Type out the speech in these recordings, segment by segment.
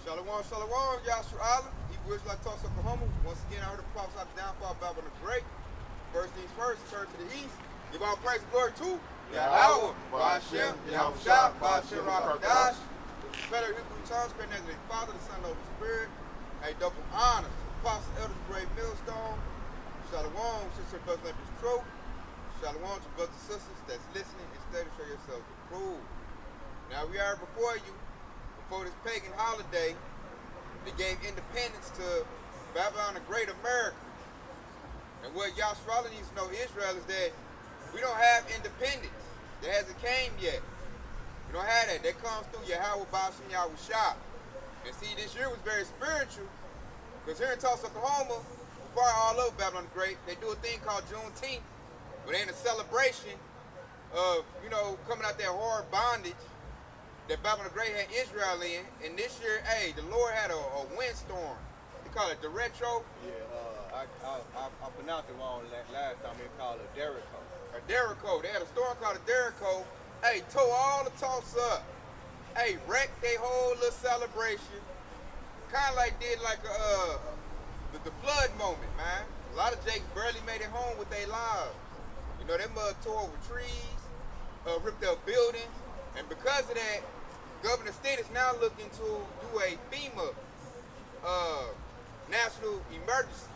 Shalom, shalom, Yahawah. Hebrew Israelite Tulsa, Oklahoma. Once again, I heard the prophets of the downfall of Babylon the Great. First things first, turn to the east. Give all praise and glory to Yahawah, Hashem, Yahawashi, Hashem, Qadash. Better Hebrew tongues, great name of the Father, the Son, and the Holy Spirit. A double honor to the apostles, elders, brave millstone. Shalom, sister, brothers, let this truth. Shalom to brothers and sisters that's listening and study to show yourselves approved. Now we are before you. Before this pagan holiday, they gave independence to Babylon the Great America. And what Yahawah needs to know, Israel, is that we don't have independence. That hasn't came yet. We don't have that. That comes through Yahawah, Yahawashi. And see, this year was very spiritual, because here in Tulsa, Oklahoma, probably all over Babylon the Great, they do a thing called Juneteenth, where they in a celebration of, you know, coming out that hard bondage that Babylon the Great had Israel in, and this year, hey, the Lord had a windstorm. They call it the retro. Yeah, I pronounced it wrong last time. They called it Derico. A Derico. They had a storm called a Derico. Hey, tore all the Tulsa up. Hey, wrecked their whole little celebration. Kind of like did like the flood moment, man. A lot of Jakes barely made it home with their lives. You know, that mud tore over trees, ripped up buildings, and because of that, Governor State is now looking to do a FEMA national emergency.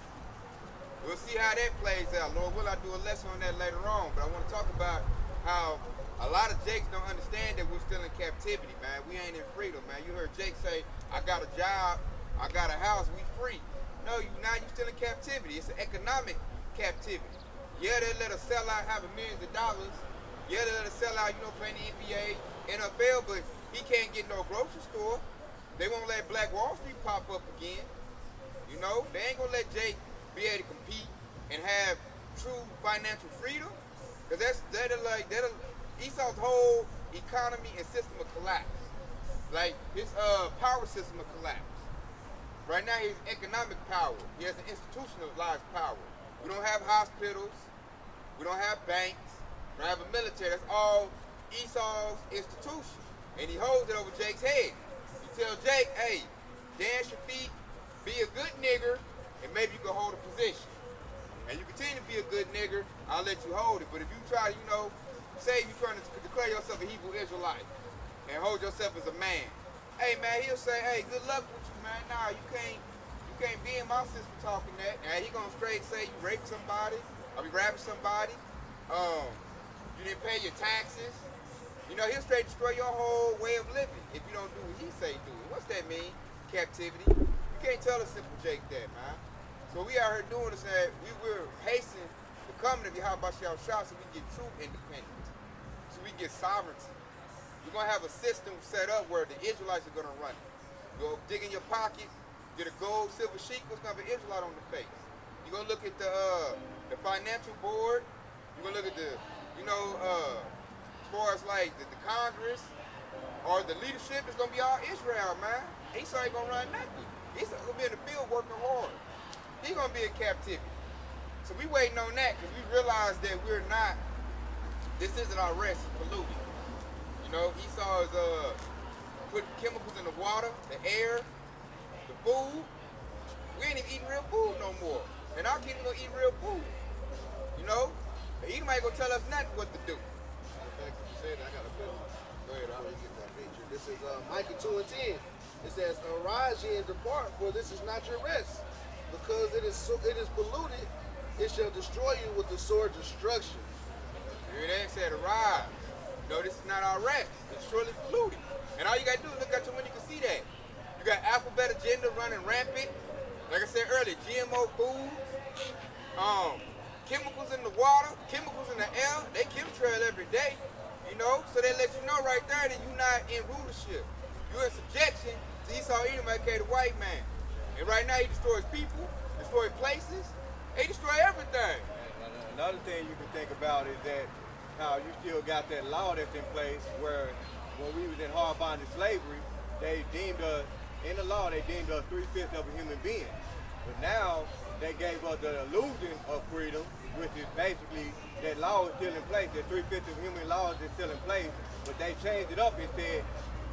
We'll see how that plays out. Lord will, I do a lesson on that later on, but I want to talk about how a lot of Jakes don't understand that we're still in captivity, man. We ain't in freedom, man. You heard Jake say, I got a job, I got a house, we free. No, you still in captivity. It's an economic captivity. Yeah, they let us sell out having millions of dollars. Yeah, they let us sell out, you know, playing the NBA, NFL, but he can't get no grocery store. They won't let Black Wall Street pop up again. You know, they ain't gonna let Jake be able to compete and have true financial freedom. Cause that'll Esau's whole economy and system will collapse. Like his power system will collapse. Right now his economic power, he has an institutionalized power. We don't have hospitals, we don't have banks, we don't have a military. That's all Esau's institution. And he holds it over Jake's head. You tell Jake, hey, dance your feet, be a good nigger, and maybe you can hold a position. And you continue to be a good nigger, I'll let you hold it. But if you try to, you know, say you're trying to declare yourself a Hebrew Israelite and hold yourself as a man, hey man, he'll say, hey, good luck with you, man. Nah, you can't be in my system talking that. Now he gonna straight say you raped somebody, or you grabbing somebody, you didn't pay your taxes. You know, he'll straight destroy your whole way of living if you don't do what he say do. What's that mean? Captivity. You can't tell a simple Jake that, man. So we out here doing is that we're hastening the coming of Yahawashi so we get true independence. So we get sovereignty. We're gonna have a system set up where the Israelites are gonna run it. Go dig in your pocket, get a gold, silver sheet, what's gonna be Israelite on the face. You're gonna look at the financial board, you're gonna look at the, you know, as far as like the Congress or the leadership, is gonna be all Israel, man. Esau ain't gonna run nothing. Esau gonna be in the field working hard. He's gonna be in captivity. So we waiting on that because we realize that we're not, this isn't our rest, it's polluted. You know, Esau is putting chemicals in the water, the air, the food. We ain't even eating real food no more. And our kids gonna eat real food. You know? The Edom ain't gonna tell us nothing what to do. I got a good one. Go ahead, I'll get that picture. This is Micah 2:10. It says, arise ye and depart, for this is not your rest. Because it is polluted, it shall destroy you with the sword destruction. Here it said, arise. No, this is not our rest. It's surely polluted. And all you gotta do is look out your window, you can see that. You got alphabet agenda running rampant. Like I said earlier, GMO foods, chemicals in the water, chemicals in the air, they chemtrail every day. You know, so they let you know right there that you're not in rulership. You're in subjection to Esau Edom, aka the white man. And right now he destroys people, destroys places, he destroys everything. Another thing you can think about is that how you still got that law that's in place where when we was in hard bonded slavery, they deemed us, in the law, they deemed us 3/5 of a human being. But now they gave us the illusion of freedom, which is basically that law is still in place, that 3/5 of human laws is still in place, but they changed it up and said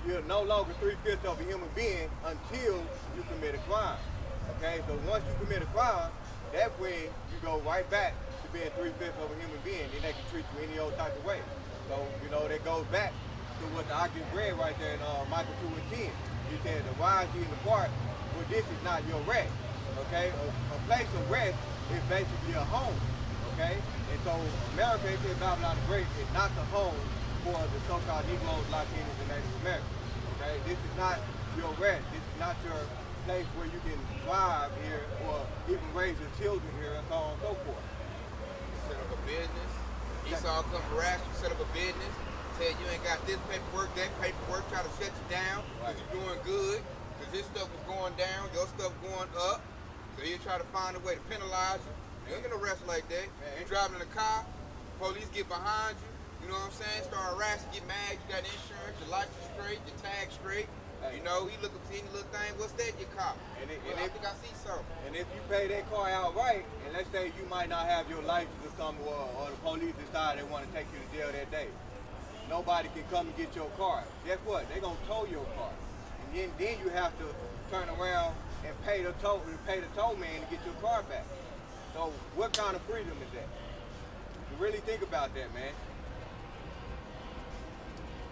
you're no longer 3/5 of a human being until you commit a crime. Okay, so once you commit a crime, that's when you go right back to being 3/5 of a human being, and they can treat you any old type of way. So, you know, that goes back to what I just read right there in Micah 2:10. He said, arise ye and depart, for this is not your rest. Okay, a place of rest is basically a home. Okay, and so America, they say Babylon the Great, is not the home for the so-called Negroes, Latinos, and Native Americans. Okay, this is not your rest. This is not your place where you can thrive here or even raise your children here and so on and so forth. Set up a business. Esau come harass you, set up a business, tell you ain't got this paperwork, that paperwork, try to shut you down because you're doing good, because his stuff is going down, your stuff going up. So he'll try to find a way to penalize you. You ain't gonna arrest like that. You driving in a car, police get behind you, you know what I'm saying? Start harassing, get mad, you got insurance, your license straight, your tag straight. You know, he looking for any little thing, what's that in your car? I think I see something. And if you pay that car outright, and let's say you might not have your license or something, or the police decide they want to take you to jail that day, nobody can come and get your car. Guess what? They're gonna tow your car. And then you have to turn around and pay the tow man to get your car back. So what kind of freedom is that? You really think about that, man.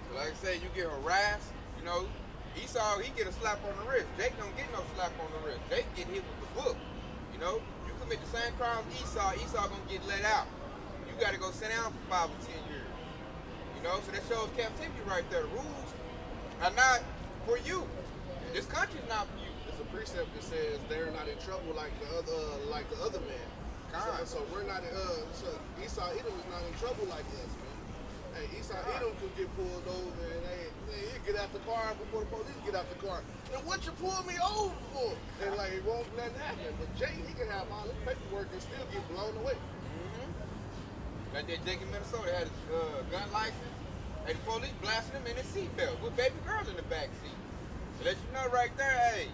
So like I say, you get harassed, you know, Esau, he get a slap on the wrist. Jake don't get no slap on the wrist. Jake get hit with the book. You know, you commit the same crime as Esau gonna get let out. You gotta go sit down for 5 or 10 years. You know, so that shows captivity right there. The rules are not for you. This country's not for you. It's a precept that says they're not in trouble like the other man. So we're not so Esau Edom is not in trouble like us, man. Hey, Esau Edom could get pulled over and he get out the car before the police get out the car. And what you pull me over for? And like it won't let that happen. But Jay, he can have all his paperwork and still get blown away. Like that Jake in Minnesota had a gun license, and the police blasting him in his seatbelt with baby girl in the back seat. To let you know right there, hey,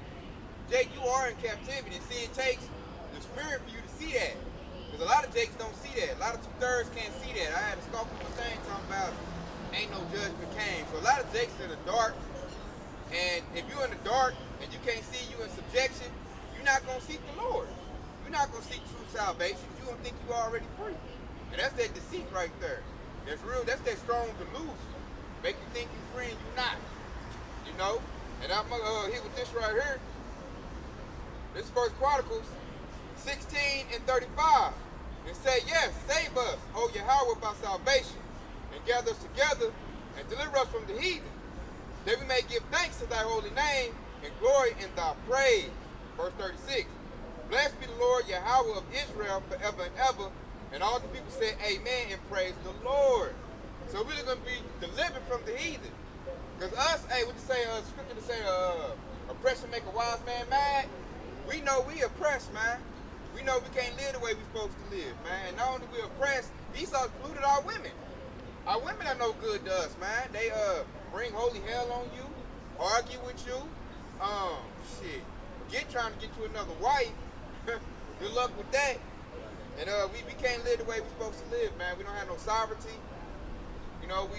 Jake, you are in captivity. And see, it takes the spirit for you to see that. Because a lot of Jakes don't see that. A lot of 2/3 can't see that. I had a scoffing thing talking about ain't no judgment came. So a lot of Jakes in the dark, and if you're in the dark and you can't see you in subjection, you're not going to seek the Lord. You're not going to seek true salvation. You're going to think you're already free. And that's that deceit right there. That's real. That's that strong delusion. Make you think you're free and you're not. You know? And I'm going to hit with this right here. This is 1 Chronicles 16:35. And say, yes, save us, O Yahawah, by salvation, and gather us together and deliver us from the heathen, that we may give thanks to thy holy name and glory in thy praise. Verse 36. Blessed be the Lord Yahawah of Israel forever and ever. And all the people say amen and praise the Lord. So we're really going to be delivered from the heathen. Because us, hey, what you say, scripture to say, oppression make a wise man mad. We know we oppressed, man. We know we can't live the way we're supposed to live, man. And not only we oppressed, Esau included our women. Our women are no good to us, man. They bring holy hell on you, argue with you, trying to get you another wife. Good luck with that. And we can't live the way we're supposed to live, man. We don't have no sovereignty. You know,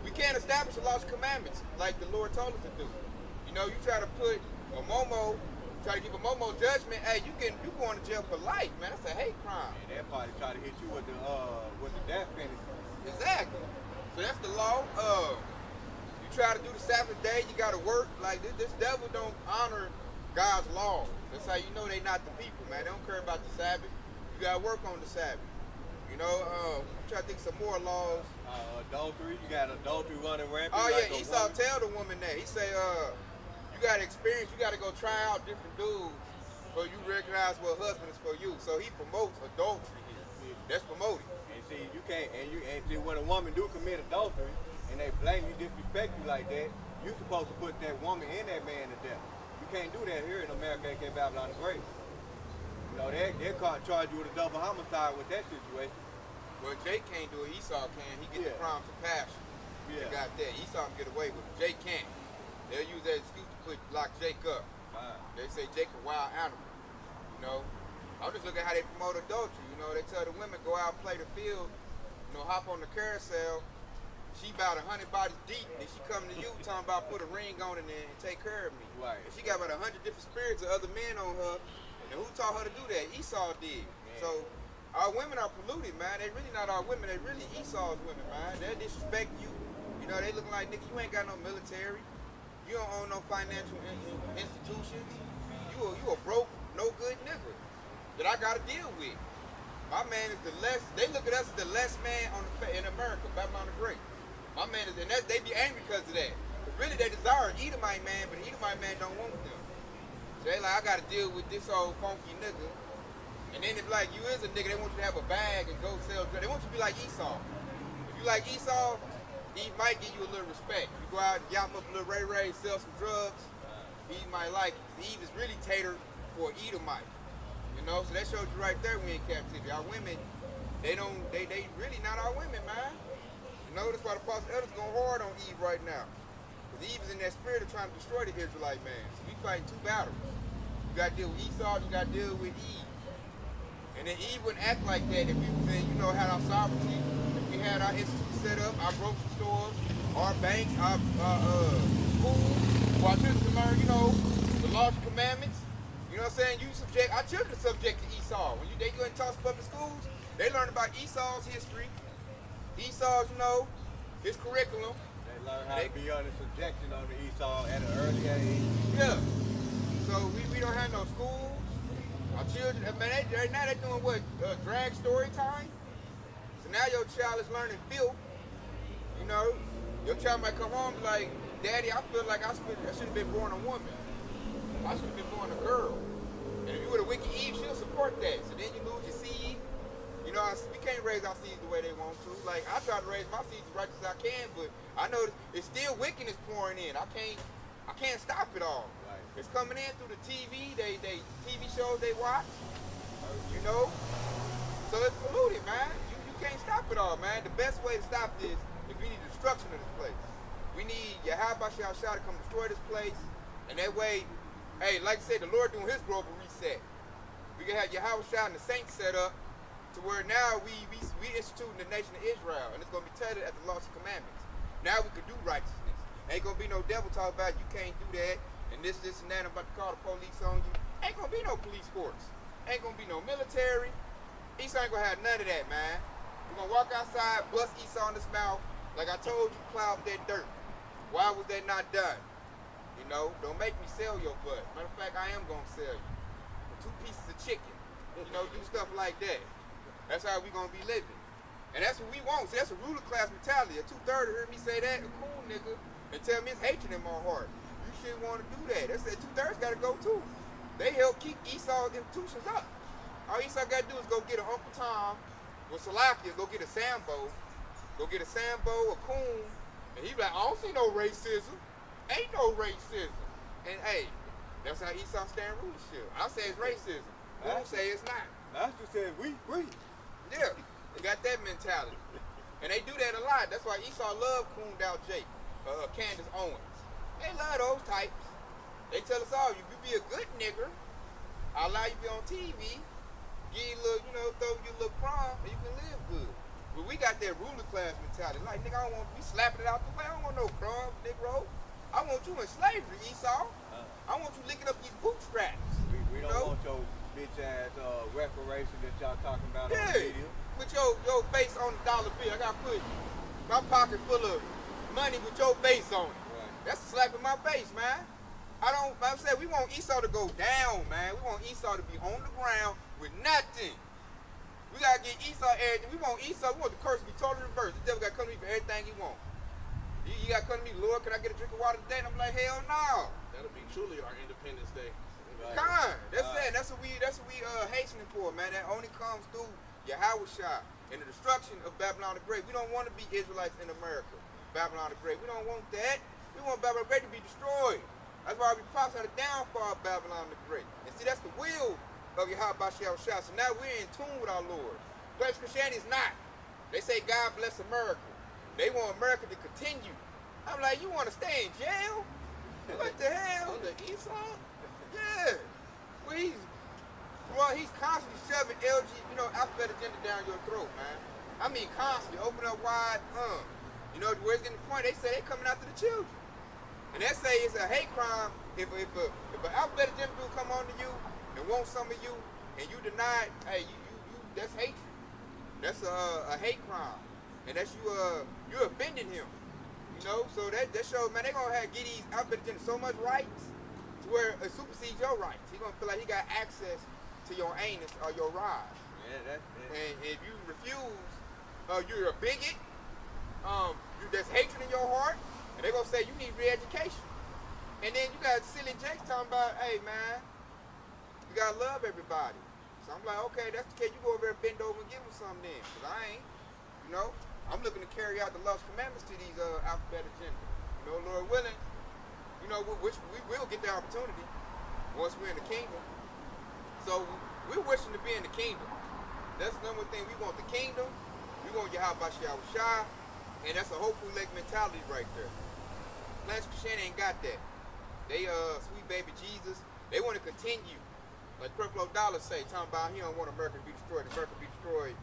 we can't establish the laws and commandments like the Lord told us to do. You know, you try to put a Momo, try to give a Momo judgment, hey, you going to jail for life, man. That's a hate crime. And that party try to hit you with the death penalty. Exactly. So that's the law. You try to do the Sabbath day, you got to work. Like this devil don't honor God's law. That's how you know they not the people, man. They don't care about the Sabbath. You got to work on the Sabbath. You know, try to think some more laws. Adultery, you got adultery running rampant. Oh yeah, like Esau tell the woman that. He say, you got to experience, you got to go try out different dudes so you recognize what husband is for you. So he promotes adultery here. That's promoting. And see, you can't, and see, when a woman do commit adultery and they blame you, disrespect you like that, you supposed to put that woman and that man to death. You can't do that here in America, aka Babylon the Great. You know, they'll charge you with a double homicide with that situation. Well, Jake can't do it. Esau can. He get the crime for passion. They got that. Esau can get away with it. Jake can't. They'll use that excuse to lock Jake up. Wow. They say Jake a wild animal. You know, I'm just looking at how they promote adultery. You know, they tell the women go out and play the field. You know, hop on the carousel. She about 100 bodies deep, and she coming to you talking about put a ring on it and take care of me. Right. And she got about 100 different spirits of other men on her. And who taught her to do that? Esau did. Man. So our women are polluted, man. They really not our women. They really Esau's women, man. They disrespect you. You know, they looking like, nigga, you ain't got no military. You don't own no financial institutions. You a broke, no good nigga that I gotta deal with. My man is the less. They look at us as the less man in America, Babylon the Great. My man is, and they be angry because of that. But really, they desire an Edomite man, but an Edomite man don't want them. So they like, I gotta deal with this old funky nigga. And then if like you is a nigga, they want you to have a bag and go sell drugs. They want you to be like Esau. If you like Esau, he might give you a little respect. You go out and yap up a little Ray, sell some drugs, he might like it. Eve is really catered for Edomite. You know, so that shows you right there we in captivity. Our women, they really not our women, man. You know, that's why the Apostle Elders going hard on Eve right now. Because Eve is in that spirit of trying to destroy the Israelite man. So we fighting two battles. You got to deal with Esau, you got to deal with Eve. And then Eve wouldn't act like that if we was in, you know, had our sovereignty. If we had our institute set up, our grocery stores, our banks, our schools, for our children to learn, you know, the laws and commandments. You know what I'm saying? Our children are subject to Esau. When they go and talk public schools, they learn about Esau's history, Esau's, you know, his curriculum. They learn how to be under subjection under Esau at an early age. Yeah. So we don't have no schools. Our children, man, right now they're doing what? Drag story time? So now your child is learning filth. You know, your child might come home and be like, Daddy, I feel like I should have been born a woman. I should have been born a girl. And if you were the wicked Eve, she'll support that. So then you lose your seed. You know, we can't raise our seeds the way they want to. Like, I try to raise my seeds as righteous as I can, but I know it's still wickedness pouring in. I can't stop it all. Right. It's coming in through the TV, they TV shows they watch. You know? So it's polluted, man. You can't stop it all, man. The best way to stop this is we need destruction of this place. We need Yahawah to come destroy this place. And that way, hey, like I said, the Lord doing his global reset. We can have Yahawah and the saints set up to where now we instituting the nation of Israel, and it's going to be tethered at the laws and commandments. Now we can do righteousness. Ain't going to be no devil talk about you can't do that, and this and that, I'm about to call the police on you. Ain't going to be no police force. Ain't going to be no military. Esau ain't going to have none of that, man. We're going to walk outside, bust Esau in his mouth. Like I told you, plow up that dirt. Why was that not done? You know, don't make me sell your butt. Matter of fact, I am going to sell you. For 2 pieces of chicken. You know, do stuff like that. That's how we going to be living. And that's what we want. See, that's a ruler class mentality. A 2/3 heard me say that, a cool nigga, and tell me it's hatred in my heart. You shouldn't want to do that. That's that 2/3 got to go too. They help keep Esau's institutions up. All Esau got to do is go get an Uncle Tom with Salakia, go get a Sambo, a coon, and he be like, I don't see no racism. Ain't no racism. And hey, that's how Esau stand rulership. I say it's racism. Coon say it's not. Master said we agree. Yeah, they got that mentality. And they do that a lot. That's why Esau love cooned out Jake, Candace Owens. They love those types. They tell us all, if you be a good nigger, I'll allow you to be on TV, give you a little, you know, throw you a little crumb, and you can live good. But we got that ruler class mentality. Like, nigga, I don't want to be slapping it out the way. I don't want no crumbs, Negro. I want you in slavery, Esau. I want you licking up these bootstraps. We don't want your bitch ass reparation that y'all talking about on the video. Put your face on the dollar bill. I got to put my pocket full of money with your face on it. Right. That's a slap in my face, man. I said we want Esau to go down, man. We want Esau to be on the ground with nothing. We got to get Esau everything. We want the curse to be totally reversed. The devil got to come to me for everything he wants. You got to come to me, Lord, can I get a drink of water today? And I'm like, hell no. That'll be truly our Independence Day. Right. That's it. That's what we hastening for, man. That only comes through Yahawashi and the destruction of Babylon the Great. We don't want to be Israelites in America. Babylon the Great. We don't want that. We want Babylon the Great to be destroyed. That's why we prophesy the downfall of Babylon the Great. And see, that's the will of Yahawah. So now we're in tune with our Lord. But Christianity is not. They say God bless America. They want America to continue. I'm like, you want to stay in jail? What the hell? Under Esau? Yeah. Well, he's constantly shoving alphabet agenda down your throat, man. I mean, constantly. Open up wide, You know where it's getting the point? They say they coming after the children. And they say it's a hate crime if an alphabetic gender dude come on to you and want some of you and you deny it, hey, you that's hatred. That's a hate crime. And that's you offending him. You know, so that shows, man, they gonna give these alphabetic genders so much rights to where it supersedes your rights. He gonna feel like he got access to your anus or your rod. Yeah, And if you refuse, you're a bigot. There's hatred in your heart, and they're gonna say you need re-education. And then you got silly jakes talking about, hey man, you gotta love everybody. So I'm like, okay, that's the case. You go over there and bend over and give them something then, cause I ain't. You know, I'm looking to carry out the law's commandments to these alphabetic genders. You know, Lord willing, you know, which we will get the opportunity once we're in the kingdom. So we're wishing to be in the kingdom. That's the number one thing. We want the kingdom. We want Yahawashi, and that's a hopeful leg mentality right there. Plans Christianity ain't got that. They sweet baby Jesus. They want to continue, like Purple Dollar say, talking about he don't want America to be destroyed. America be destroyed,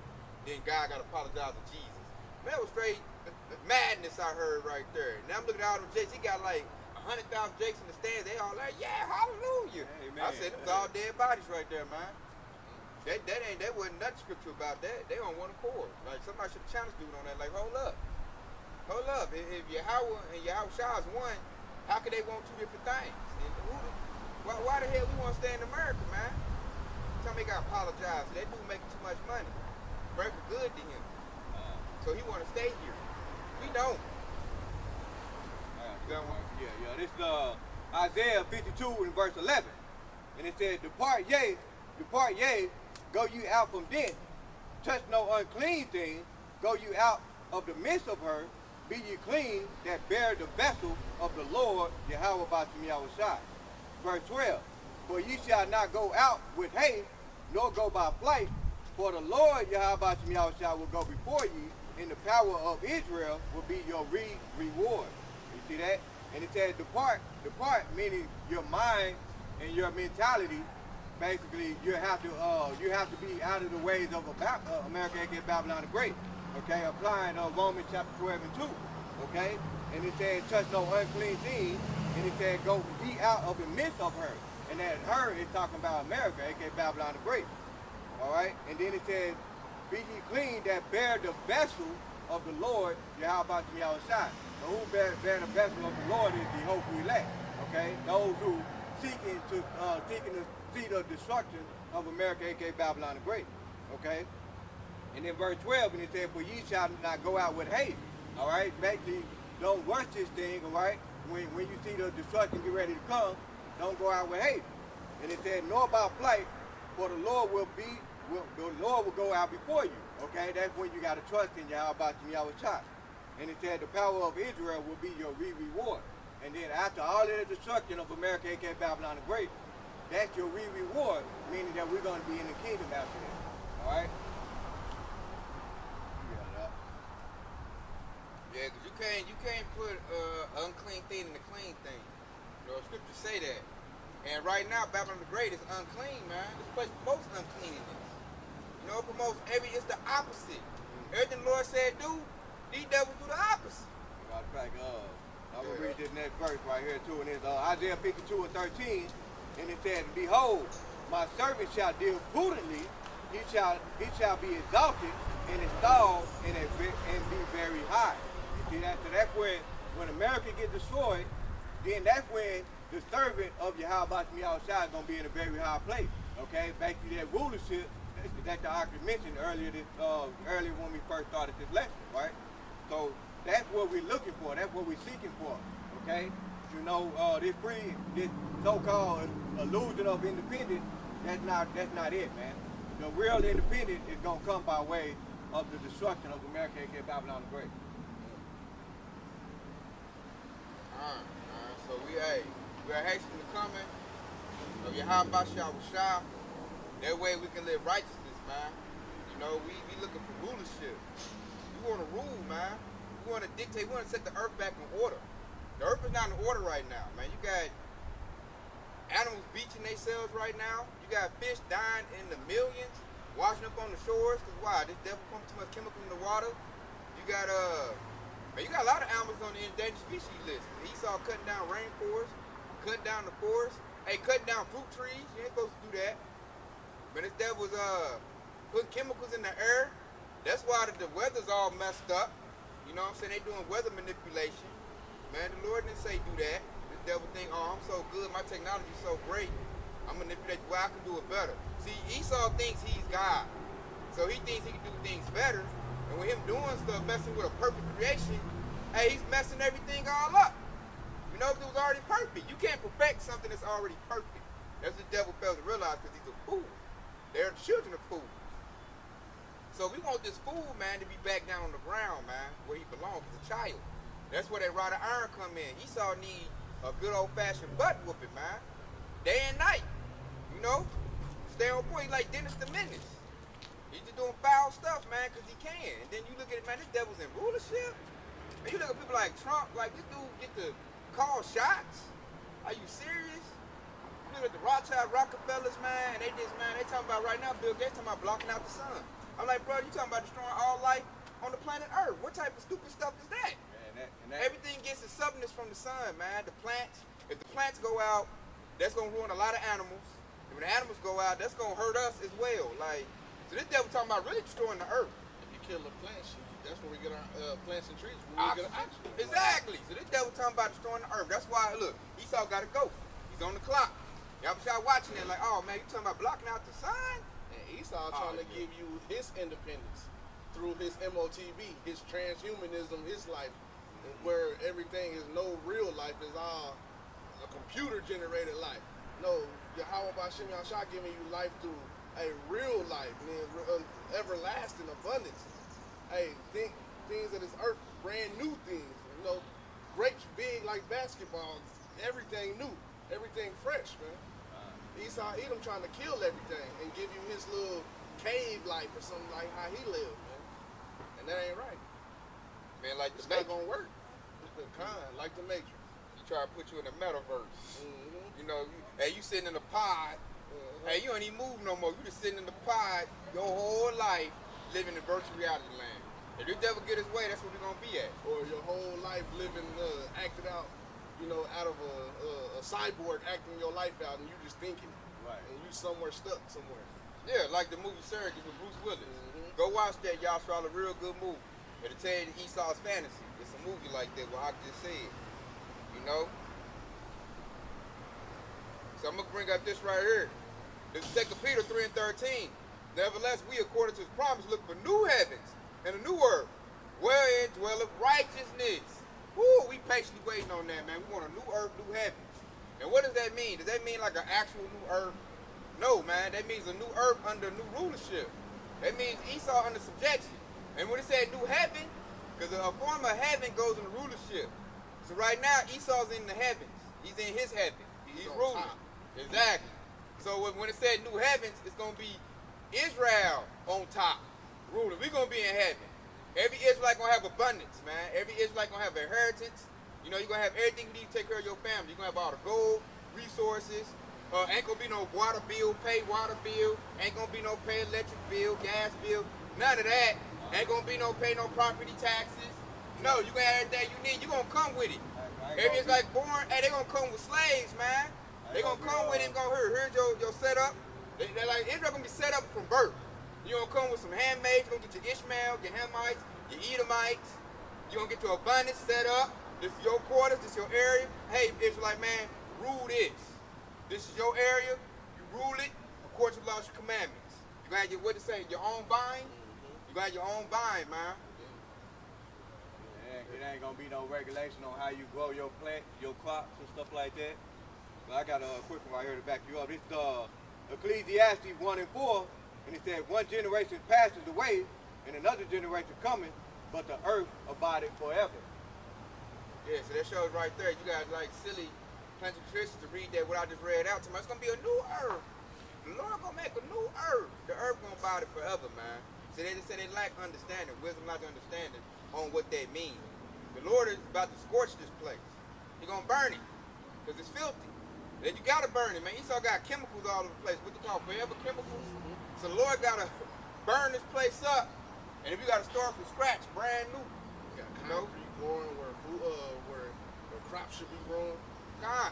then God got to apologize to Jesus. Man, that was straight madness I heard right there. Now I'm looking at all them jakes. He got like 100,000 jakes in the stands. They all like, yeah, hallelujah. Amen. I said, them all dead bodies right there, man. That wasn't nothing scripture about that. They on one accord. Like somebody should have challenged dude on that. Like, hold up. If Yahawah and Yahawashi is one, how could they want two different things? And why the hell we want to stay in America, man? Tell me he got to apologize. That dude making too much money. America good to him. So he want to stay here. We don't. Yeah. This is Isaiah 52 and verse 11. And it said, depart ye, go you out from thence. Touch no unclean thing, go you out of the midst of her. Be ye clean that bear the vessel of the Lord, Yahawah Yahawashi. Verse 12, for ye shall not go out with haste, nor go by flight, for the Lord, Yahawah Yahawashi, will go before ye, and the power of Israel will be your reward. You see that? And it says depart, meaning your mind and your mentality. Basically, you have to be out of the ways of America, aka Babylon the Great. Okay, applying Romans chapter 12 and 2. Okay, and it said touch no unclean thing, and it said go be out of the midst of her. And that her is talking about America, aka Babylon the Great. All right, and then it says be ye clean that bear the vessel of the Lord, Yahawah Yahawashi. So who bear the vessel of the Lord is the hopeful elect. Okay, those who seeking to see the destruction of America, aka Babylon the Great. Okay, and then verse 12, and it said, for ye shall not go out with hate. All right, basically, don't rush this thing. All right, when you see the destruction get ready to come, don't go out with hate. And it said, nor by flight, for the Lord will go out before you. Okay, that's when you got to trust in Yahawashi. And it said, the power of Israel will be your reward. And then after all of the destruction of America, aka Babylon the Great, that's your reward, meaning that we're going to be in the kingdom after that. All right? Yeah, because you can't put unclean thing in the clean thing. You know, scriptures say that. And right now, Babylon the Great is unclean, man. This place promotes uncleanness. You know, it promotes it's the opposite. Everything the Lord said do, these devils do the opposite. Matter of fact, I'm going to read this next verse right here too, and it's Isaiah 52 and 13, and it says, behold, my servant shall deal prudently, he shall be exalted and installed and be very high. You see that? So that's when America gets destroyed, then that's when the servant of Yahawashi is going to be in a very high place. Okay, basically that rulership that I mentioned earlier when we first started this lesson, right? So that's what we're looking for. That's what we're seeking for. Okay, you know, this so-called illusion of independence. That's not it, man. The real independence is gonna come by way of the destruction of America, aka Babylon the Great. Alright. So we're hastening the coming of Yahawashi. That way we can live righteousness, man. You know, we looking for rulership. We want to rule, man. We want to dictate. We want to set the earth back in order. The earth is not in order right now, man. You got animals beaching themselves right now. You got fish dying in the millions, washing up on the shores. Because why? This devil pumped too much chemical in the water. You got Man, you got a lot of animals on the endangered species list. Esau cutting down rainforests, cutting down the forest, hey, cutting down fruit trees. You ain't supposed to do that. But this devil was putting chemicals in the air. That's why the weather's all messed up. You know what I'm saying? They doing weather manipulation. Man, the Lord didn't say do that. The devil think, oh, I'm so good, my technology's so great, I'm manipulate the way I can do it better. See, Esau thinks he's God. So he thinks he can do things better. And with him doing stuff, messing with a perfect creation, hey, he's messing everything all up. You know, if it was already perfect. You can't perfect something that's already perfect. That's what the devil fails to realize because he's a fool. They're the children of fools. So we want this fool, man, to be back down on the ground, man, where he belongs as a child. That's where that rod of iron come in. Esau need a good old-fashioned butt whooping, man. Day and night, you know? Stay on point like Dennis the Menace. He's just doing foul stuff, man, because he can. And then you look at it, man, this devil's in rulership. And you look at people like Trump, like this dude get to call shots. Are you serious? You look at the Rawchaa Rockefellers, man, and they just, man, they talking about right now, Bill Gates talking about blocking out the sun. I'm like, bro, you talking about destroying all life on the planet Earth. What type of stupid stuff is that? Everything gets its substance from the sun, man. The plants, if the plants go out, that's going to ruin a lot of animals. And when the animals go out, that's going to hurt us as well. Like, so this devil talking about really destroying the earth. If you kill the plants, that's where we get our plants and trees. Exactly. So this devil talking about destroying the earth. That's why, look, Esau got to go. He's on the clock. Y'all watching it like, oh, man, you talking about blocking out the sun? And Esau trying to give you his independence through his MOTV, his transhumanism, his life, where everything is no real life, is all a computer-generated life. No, Yahawah Shah giving you life through a real life, everlasting abundance. Hey, things of this earth, brand new things. You know, grapes big like basketball, everything new, everything fresh, man. Esau Edom trying to kill everything and give you his little cave life or something like how he lived, man. And that ain't right. Man, like it's not gonna work. Like the Matrix. He try to put you in the metaverse. You know, hey, you sitting in a pod. Hey, you don't even move no more. You just sitting in the pod your whole life living in virtual reality land. If this devil get his way, that's where we're gonna be at. Or your whole life living, acted out, you know, out of a cyborg acting your life out and you just thinking. Right. And you somewhere stuck somewhere. Yeah, like the movie Surrogate with Bruce Willis. Go watch that, y'all. It's a real good movie. It'll tell you Esau's fantasy. It's a movie like that, what I just said. You know? So I'm going to bring up this right here. This is 2 Peter 3 and 13. Nevertheless, we, according to his promise, look for new heavens and a new earth, wherein dwelleth righteousness. Woo, we patiently waiting on that, man. We want a new earth, new heavens. And what does that mean? Does that mean like an actual new earth? No, man. That means a new earth under new rulership. That means Esau under subjection. And when it said new heaven, because a form of heaven goes in the rulership. So right now, Esau's in the heavens. He's in his heaven. He's ruling. Top. Exactly. So when it said new heavens, it's going to be Israel on top, ruling. We're going to be in heaven. Every Israelite going to have abundance, man. Every Israelite going to have inheritance. You know, you're going to have everything you need to take care of your family. You're going to have all the gold, resources. Ain't going to be no water bill, pay water bill. Ain't going to be no pay electric bill, gas bill. None of that. Ain't gonna be no pay no property taxes. No, you gonna have everything you need. You gonna come with it. If it's like born, hey, they gonna come with slaves, man. They gonna come with it and go, here's your setup. They're like, Israel gonna be set up from birth. You gonna come with some handmaids. You gonna get your Ishmael, your Hamites, your Edomites. You gonna get your abundance set up. This is your quarters. This is your area. Hey, Israelite man, rule this. This is your area. You rule it according to the laws and commandments. You gonna have your, what to say, your own vine. You got your own vine, man. It ain't gonna be no regulation on how you grow your plant, your crops and stuff like that. But I got a quick one right here to back you up. This is Ecclesiastes 1 and 4, and it said, one generation passes away, and another generation coming, but the earth abideth forever. Yeah, so that shows right there. You got like silly plenty of Christians to read that what I just read out to me. It's gonna be a new earth. The Lord gonna make a new earth. The earth gonna abide it forever, man. So they just say they lack understanding, wisdom, lack understanding on what that means. The Lord is about to scorch this place. He's going to burn it because it's filthy. Then you got to burn it, man. Esau got chemicals all over the place. What they call forever chemicals. So the Lord got to burn this place up. And if you got to start from scratch, brand new. You got concrete growing, where crops should be growing?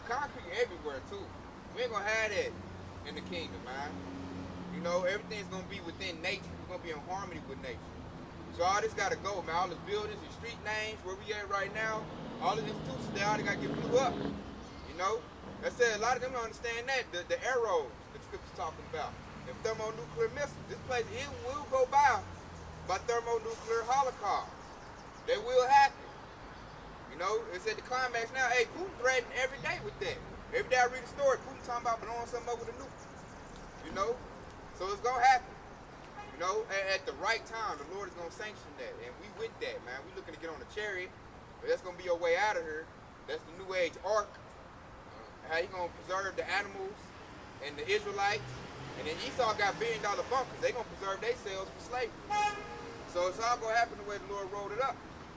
Concrete everywhere too. We ain't gonna have that in the kingdom, man. You know, everything's gonna be within nature. We're gonna be in harmony with nature. So all this gotta go, man. All the buildings and street names, where we at right now, all the institutions, they all gotta get blew up. You know? I said a lot of them don't understand that. The arrows the scripture's talking about. The thermonuclear missiles. This place, it will go by thermonuclear holocaust. They will happen. You know, it's at the climax now. Hey, Putin threatened every day with that. Every day I read a story, Putin talking about blowing something up with a nuke. You know? So it's gonna happen. You know, at the right time, the Lord is gonna sanction that. And we with that, man. We looking to get on a chariot, but that's gonna be your way out of here. That's the New Age ark. How he gonna preserve the animals and the Israelites. And then Esau got billion-dollar bunkers. They gonna preserve themselves for slavery. So it's all gonna happen the way the Lord rolled it up.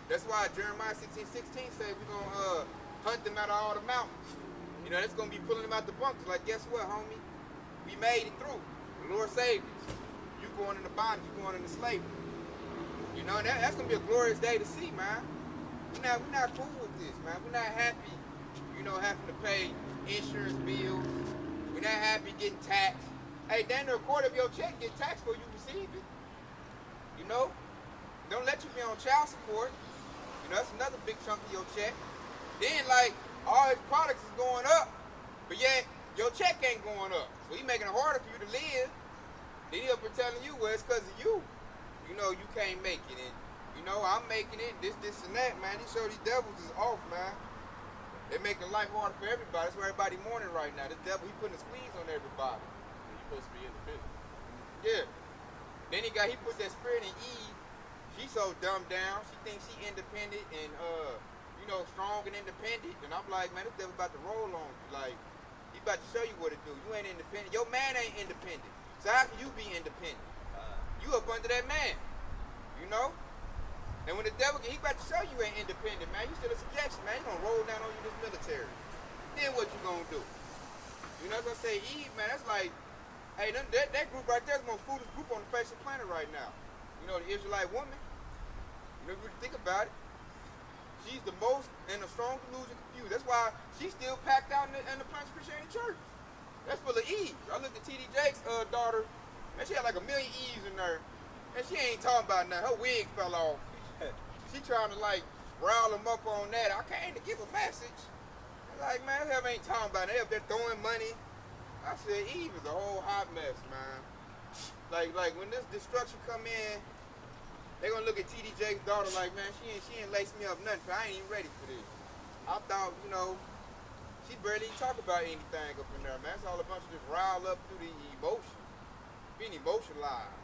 That's why Jeremiah 16:16 said we're gonna hunt them out of all the mountains. You know, that's gonna be pulling them out the bunkers. Like, guess what, homie? We made it through. The Lord saved us. You going into bondage, you going into slavery. You know, that's gonna be a glorious day to see, man. We're not cool with this, man. We're not happy, you know, having to pay insurance bills. We're not happy getting taxed. Hey, then a quarter of your check get taxed before you receive it. You know? Don't let you be on child support. You know, that's another big chunk of your check. Then, like, all his products is going up, but yet your check ain't going up. So he making it harder for you to live. Then he up here telling you, well, it's because of you. You know, you can't make it. And, you know, I'm making it, this, and that, man. These devils is off, man. They're making life harder for everybody. That's why everybody mourning right now. This devil, he putting a squeeze on everybody. You're supposed to be independent. Yeah. Then he put that spirit in Eve. She's so dumbed down. She thinks she independent and, you know, strong and independent. And I'm like, man, this devil about to roll on you. Like, he about to show you what to do. You ain't independent. Your man ain't independent. So how can you be independent? You up under that man. You know? And when the devil, he about to show you ain't independent, man. You still a subjection, man. He gonna roll down on you this military. Then what you gonna do? You know, I was gonna say Eve, man, that's like, hey, that group right there is the most foolish group on the face of the planet right now. You know, the Israelite woman. You know, if you think about it, she's the most in a strong delusion confused. That's why she's still packed out in the Planned Christianity Church. That's full of Eve. I looked at T.D. Jake's daughter, man, she had like 1 million Eves in there. And she ain't talking about nothing. Her wig fell off. She trying to like rile them up on that. I came to give a message. I'm like, man, that ain't talking about it. They up there throwing money. I said, Eve is a whole hot mess, man. Like when this destruction come in, they gonna look at T.D. Jake's daughter like, man, she ain't laced me up nothing. I ain't even ready for this. I thought, you know, she barely even talk about anything up in there, man. It's all a bunch of just riled up through the emotion, being emotionalized,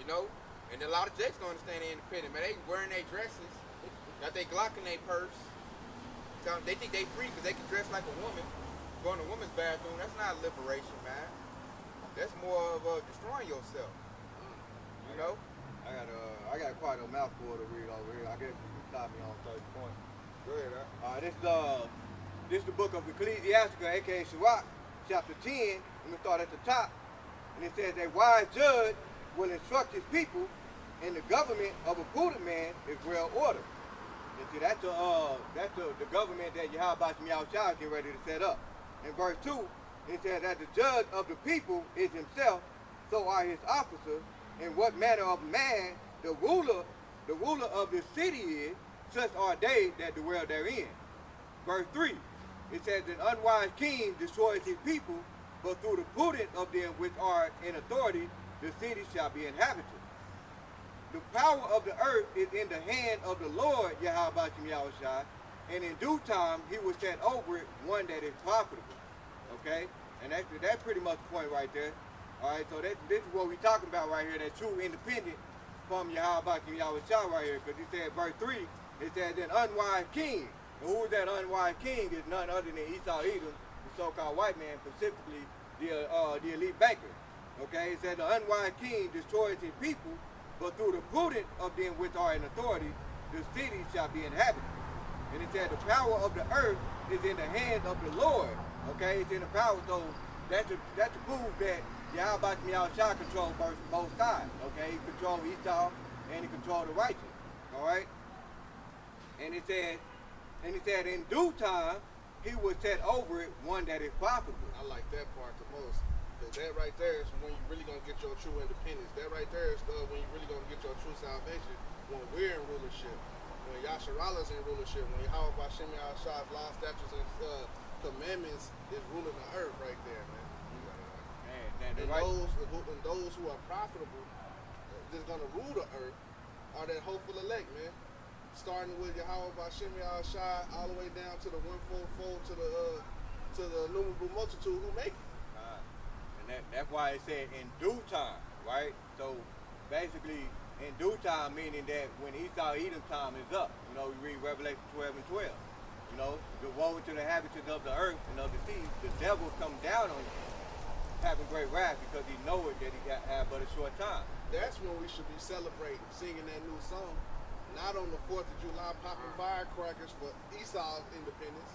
you know. And a lot of Jakes don't understand they're independent, man. They wearing their dresses, got their Glock in their purse. They think they free because they can dress like a woman, go in a woman's bathroom. That's not liberation, man. That's more of destroying yourself. You know? I got quite a mouthful to read over here. I guess you can stop me on 30 points. Go ahead, huh? This is the book of Ecclesiastes, aka Sirach, chapter 10. I'm gonna start at the top, and it says, "A wise judge will instruct his people, and the government of a prudent man is well ordered." And see, that's the government that Yahawashi is getting ready to set up. In verse 2, it says that the judge of the people is himself, so are his officers, and what manner of man the ruler of the city is, such are they that dwell therein. Verse 3, it says, "An unwise king destroys his people, but through the prudence of them which are in authority, the city shall be inhabited." The power of the earth is in the hand of the Lord, Yahawashi, and in due time he will set over it one that is profitable. Okay? And that's pretty much the point right there. Alright, so this is what we're talking about right here, that true independent from Yahawashi right here, because he said, verse 3, it says, "An unwise king." And who is that unwise king? Is none other than Esau Edom, the so-called white man, specifically the elite banker. Okay, it said, "The unwise king destroys his people, but through the prudence of them which are in authority, the city shall be inhabited." And it said, "The power of the earth is in the hand of the Lord." Okay, it's in the power, so that's to prove that Yahawashi controls both sides. Okay, he controls Esau and he controls the righteous. All right. And it said in due time, he would set over it one that is profitable. I like that part the most. Because that right there is when you're really going to get your true independence. That right there is when you're really going to get your true salvation. When we're in rulership. When Yasharallah is in rulership. When Yahawah Shah's law, statutes, and commandments is ruling the earth right there, man. And those who are profitable, that's going to rule the earth, are that hopeful elect, man. Starting with Yahawah Shah all the way down to the one-fold to the innumerable multitude who make it. And that's why it said in due time, right? So basically, in due time, meaning that when Esau Edom time is up. You know, we read Revelation 12 and 12. You know, the woe to the inhabitants of the earth and of the sea, the devil come down on you, having great wrath, because he know it that he got had but a short time. That's when we should be celebrating, singing that new song. Not on the 4th of July, popping firecrackers for Esau's independence.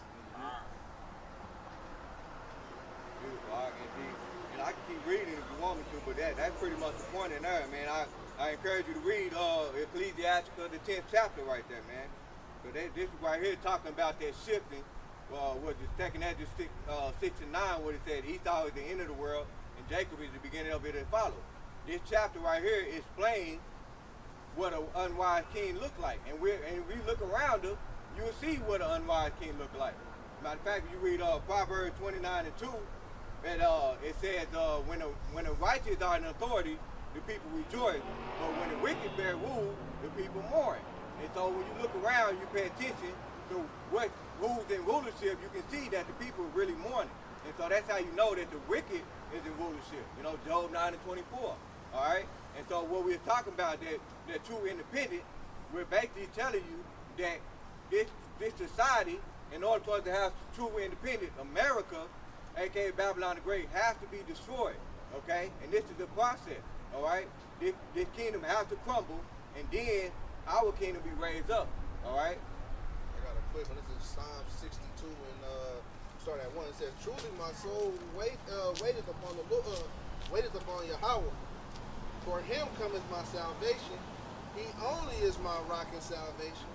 Beautiful. And I can keep reading if you want me to, but that's pretty much the point in there, man. I encourage you to read Ecclesiastes, the 10th chapter right there, man. So this is right here talking about that shifting. Second Ezra 6 and 9, where it said Esau is the end of the world and Jacob is the beginning of it that follows. This chapter right here explains what an unwise king look like. And we look around him, you will see what an unwise king look like. Matter of fact, if you read Proverbs 29 and 2, and it says when the righteous are in authority, the people rejoice, but when the wicked bear rule, the people mourn. And so when you look around, you pay attention to what rules in rulership, you can see that the people are really mourning. And so that's how you know that the wicked is in rulership. You know, Job 9 and 24. All right? And so what we're talking about, that true independent, we're basically telling you that this society, in order for us to have true independence, America, aka Babylon the Great, has to be destroyed. Okay? And this is the process. All right? This kingdom has to crumble, and then our kingdom be raised up. All right? I got a quick one. This is Psalm 62 and start at 1. It says, "Truly my soul waiteth upon the Lord, waiteth upon Yahawah. For him cometh my salvation. He only is my rock and salvation.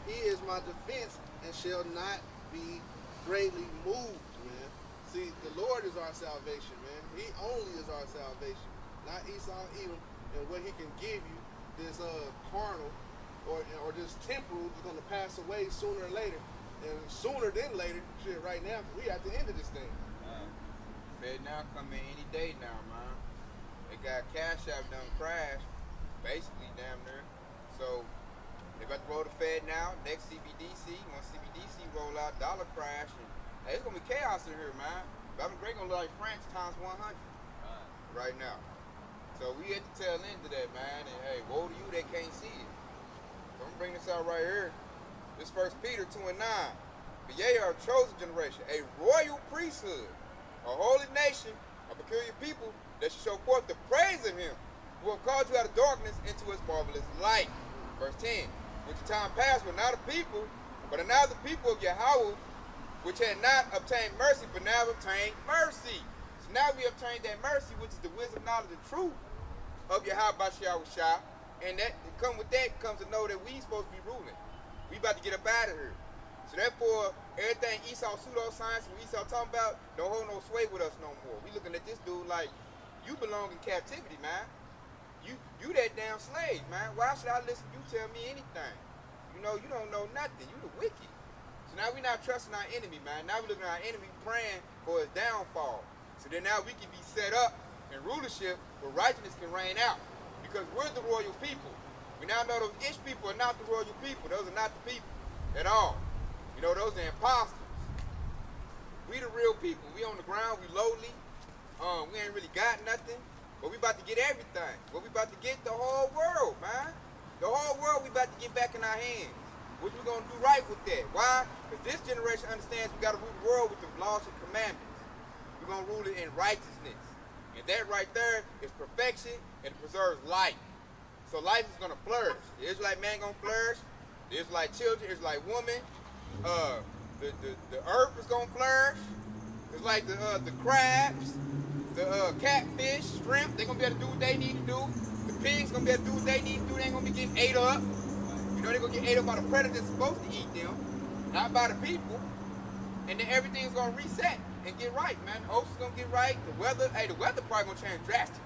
He is my defense and shall not be greatly moved," man. See, the Lord is our salvation, man. He only is our salvation. Not Esau, Edom, and what he can give you, this carnal or this temporal is going to pass away sooner or later. And sooner than later, shit, right now, we at the end of this thing. Fed now come in any day now, man. They got Cash App done crashed, basically damn near. So they about to roll the Fed now. Next CBDC, once CBDC roll out, dollar crash, and hey, it's gonna be chaos in here, man. Babylon Great gonna look like France times 100 right now. So we at the tail end of that, man. And hey, woe to you that can't see it. So I'm gonna bring this out right here. This 1 Peter 2 and 9. But ye are a chosen generation, a royal priesthood, a holy nation, a peculiar people that shall show forth the praise of him who have called you out of darkness into his marvelous light. Verse 10. Which the time past were not a people, but are now the people of Yahawah, which had not obtained mercy, but now obtained mercy. So now we obtained that mercy, which is the wisdom, knowledge, and truth of Yahawah. And that come with that comes to know that we supposed to be ruling. We about to get up out of here. So therefore, everything Esau pseudoscience and Esau talking about don't hold no sway with us no more. We looking at this dude like, you belong in captivity, man. You that damn slave, man. Why should I listen to you tell me anything? You know, you don't know nothing. You the wicked. So now we not trusting our enemy, man. Now we looking at our enemy praying for his downfall. So then now we can be set up in rulership where righteousness can reign out. Because we're the royal people. We now know those Ish people are not the royal people. Those are not the people at all. You know, those are imposters. We the real people. We on the ground. We lowly. We ain't really got nothing. But we about to get everything. But we about to get the whole world, man. The whole world we about to get back in our hands. What we going to do right with that? Why? Because this generation understands we got to rule the world with the laws and commandments. We're going to rule it in righteousness. And that right there is perfection and it preserves life. So life is going to flourish. The Israelite man going to flourish. The Israelite children, Israelite woman. The earth is going to flourish. It's like the crabs, the catfish, shrimp. They're going to be able to do what they need to do. The pigs going to be able to do what they need to do. They ain't going to be getting ate up. You know they're gonna get ate up by the predators supposed to eat them, not by the people. And then everything's gonna reset and get right, man. The ocean's gonna get right. The weather, the weather probably gonna change drastically.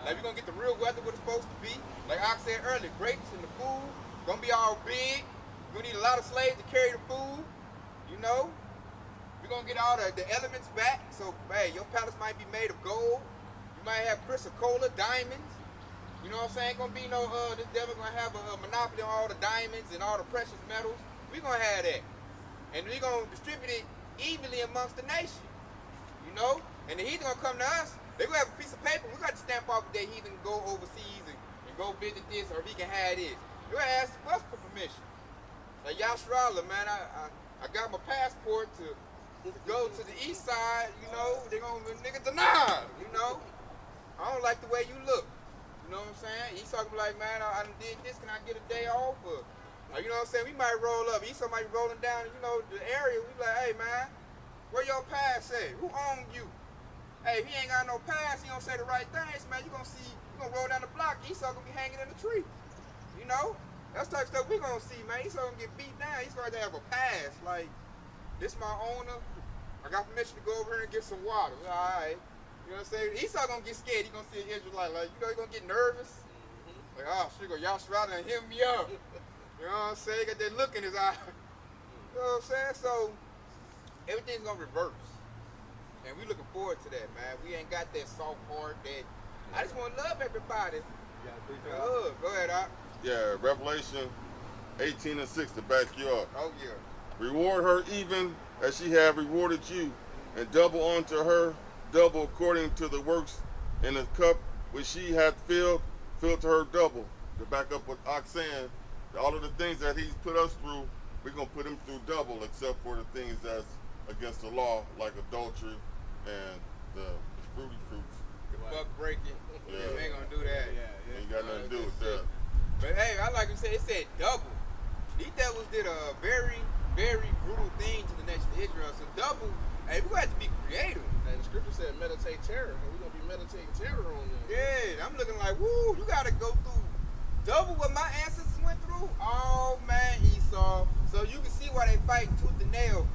Like we're gonna get the real weather what it's supposed to be. Like I said earlier, grapes and the food gonna be all big. We're gonna need a lot of slaves to carry the food. You know, we're gonna get all the elements back. So hey, your palace might be made of gold. You might have chrysocolla, diamonds. You know what I'm saying? Ain't gonna be no this devil gonna have a monopoly on all the diamonds and all the precious metals. We're gonna have that, and we're gonna distribute it evenly amongst the nation. You know, and the heathen gonna come to us. They gonna have a piece of paper. We got to stamp off that he can go overseas and go visit this, or he can have this. You gotta ask us for permission. Like Yahawah, man, I got my passport to go to the east side. You know, they gonna nigga deny. You know, I don't like the way you look. You know what I'm saying? Esau gonna be like, man, I done did this. Can I get a day off? Or, you know what I'm saying? We might roll up. Esau might be rolling down. You know, the area. We be like, hey, man, where your pass at? Who owned you? Hey, if he ain't got no pass, he don't say the right things, man, you gonna roll down the block, Esau gonna be hanging in the tree. You know? That's the type of stuff we gonna see, man. Esau gonna get beat down. He's gonna have a pass. Like, this my owner. I got permission to go over here and get some water. Alright. You know what I'm saying? Esau gonna get scared. He gonna see an Israelite. Like, you know, he gonna get nervous. Like, oh, shit, Yahawah and him me up. You know what I'm saying? Got that look in his eye. You know what I'm saying? So, everything's gonna reverse. And we looking forward to that, man. We ain't got that soft heart that I just want to love everybody. Go ahead, Doc. Yeah, Revelation 18:6 to back you up. Oh yeah. Reward her even as she have rewarded you, and double unto her double according to the works in the cup which she hath filled to her double. To back up what Ox saying, all of the things that he's put us through, we're gonna put him through double, except for the things that's against the law, like adultery and the fruity fruits. The buck breaking. Yeah, we ain't gonna do that. Yeah. Ain't got nothing to do with that. But hey, I like to say, it said double. These devils did a very, very brutal thing to the nation of Israel. So double, hey, we have to be creative. And the scripture said meditate terror, and we're gonna be meditating terror on them. Yeah, I'm looking like, woo, you gotta go through double what my ancestors went through. Oh man, Esau. So you can see why they fight tooth and nail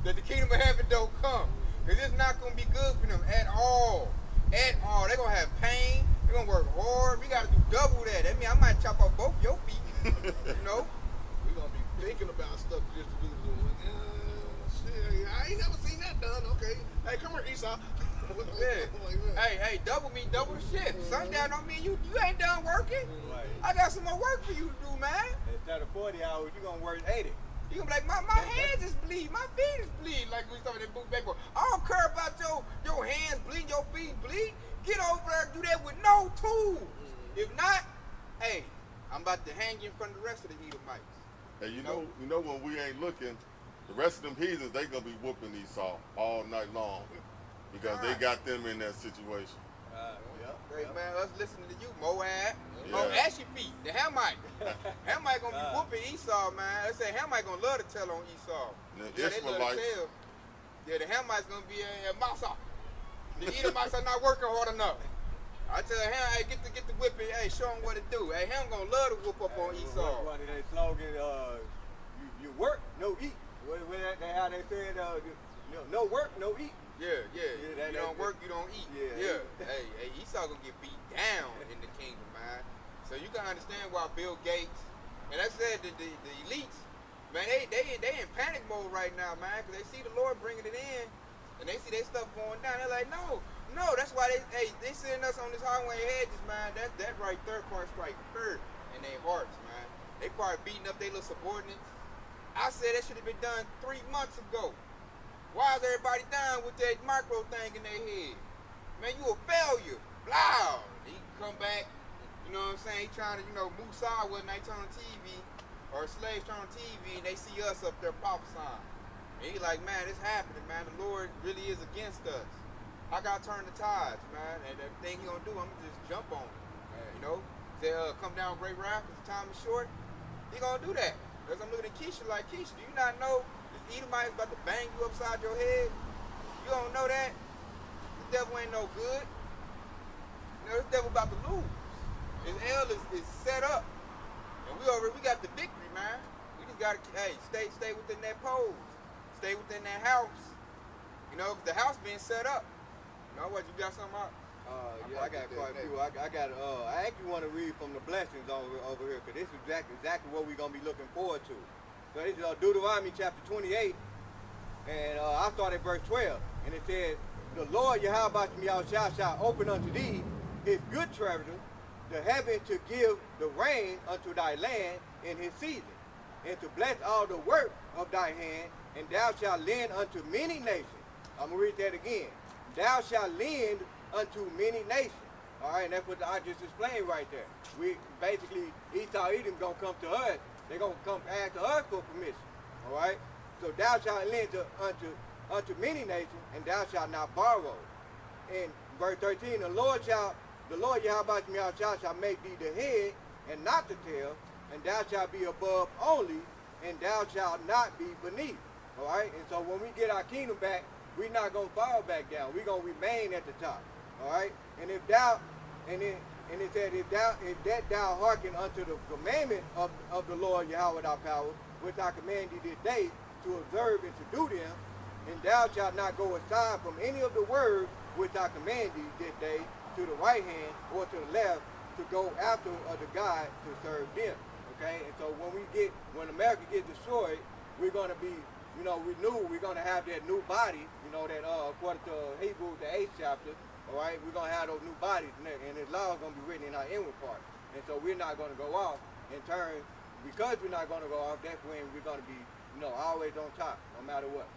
that the kingdom of heaven don't come. Because it's not going to be good for them at all. At all. They're going to have pain. They're going to work hard. We got to do double that. That means I might chop off both your feet. You know? We're going to be thinking about stuff just to do the shit. I ain't never seen that done. Okay. Hey, come here, Esau. Yeah. Hey, double mean double the shift. Sundown don't mean you ain't done working. Right. I got some more work for you to do, man. Instead of 40 hours, you're going to work 80. You gonna be like, my hands is bleeding, my feet is bleeding, like we started that book back. I don't care about your hands bleeding, your feet bleed. Get over there and do that with no tools. If not, hey, I'm about to hang you in front of the rest of the Edomites. And you know when we ain't looking, the rest of them heathens, they gonna be whooping Esau all night long because they got them in that situation. Great man, us listening to you, Moab. Yeah. Oh, Ashy Feet, the Hamite. Hamite gonna be whooping Esau, man. They say Hamite gonna love to tell on Esau. The They love to tell. Yeah, the Hamite's gonna be a massa. The Edomites are not working hard enough. I tell him, hey, get the whipping, hey, show him what to do. Hey, him gonna love to whoop up on Esau. One of their slogan, you work, no eat. How they said, no work, no eat. Yeah, you don't work, you don't eat. Yeah. Hey, Esau gonna get beat down in the kingdom, man. So you can understand why Bill Gates, and I said the elites, man, they in panic mode right now, man, because they see the Lord bringing it in, and they see their stuff going down. They're like, no, that's why they sending us on this highway hedges, man. That right there part strike hurt in their hearts, man. They probably beating up their little subordinates. I said that should have been done 3 months ago. Why is everybody down with that micro thing in their head? Man, you a failure. Blah. He come back, you know what I'm saying? He trying to, move sideways when they turn on TV, or slaves turn on TV, and they see us up there prophesying. And he like, man, it's happening, man. The Lord really is against us. I got to turn the tides, man. And the thing he going to do, I'm going to just jump on it. You know? Say, come down great wrath because the time is short. He going to do that. Because I'm looking at Keisha like, Keisha, do you not know Edomite is about to bang you upside your head? You don't know that? The devil ain't no good. This devil about to lose. His L is set up. And we got the victory, man. We just gotta, hey, stay within that pose. Stay within that house. You know, the house being set up. You know what, you got something out? Yeah, I got quite a few. I actually want to read from the blessings over here, because this is exactly what we're going to be looking forward to. So this is Deuteronomy chapter 28, and I start at verse 12, and it says, the Lord Yahawashi shall open unto thee his good treasure, the heaven to give the rain unto thy land in his season, and to bless all the work of thy hand, and thou shalt lend unto many nations. I'm going to read that again. Thou shalt lend unto many nations. All right, and that's what I just explained right there. We basically, Esau Edom gonna come to us. They're gonna come ask us for permission. All right. So thou shalt lend unto many nations, and thou shalt not borrow. In verse 13, the Lord Yahawashi shall make thee the head and not the tail, and thou shalt be above only, and thou shalt not be beneath. All right. And so when we get our kingdom back, we're not gonna fall back down. We're gonna remain at the top. All right, and if thou, and it said, if that thou hearken unto the commandment of the Lord Yahweh thy power, which I command thee this day to observe and to do them, and thou shalt not go aside from any of the words which I command thee this day to the right hand or to the left to go after the God to serve them. Okay, and so when America gets destroyed, we're gonna be, you know, renewed. We're gonna have that new body, you know, that according to Hebrews the 8th chapter. All right, we're going to have those new bodies, and His law is going to be written in our inward part. And so we're not going to go off in turn, because we're not going to go off, that's when we're going to be, you know, always on top, no matter what.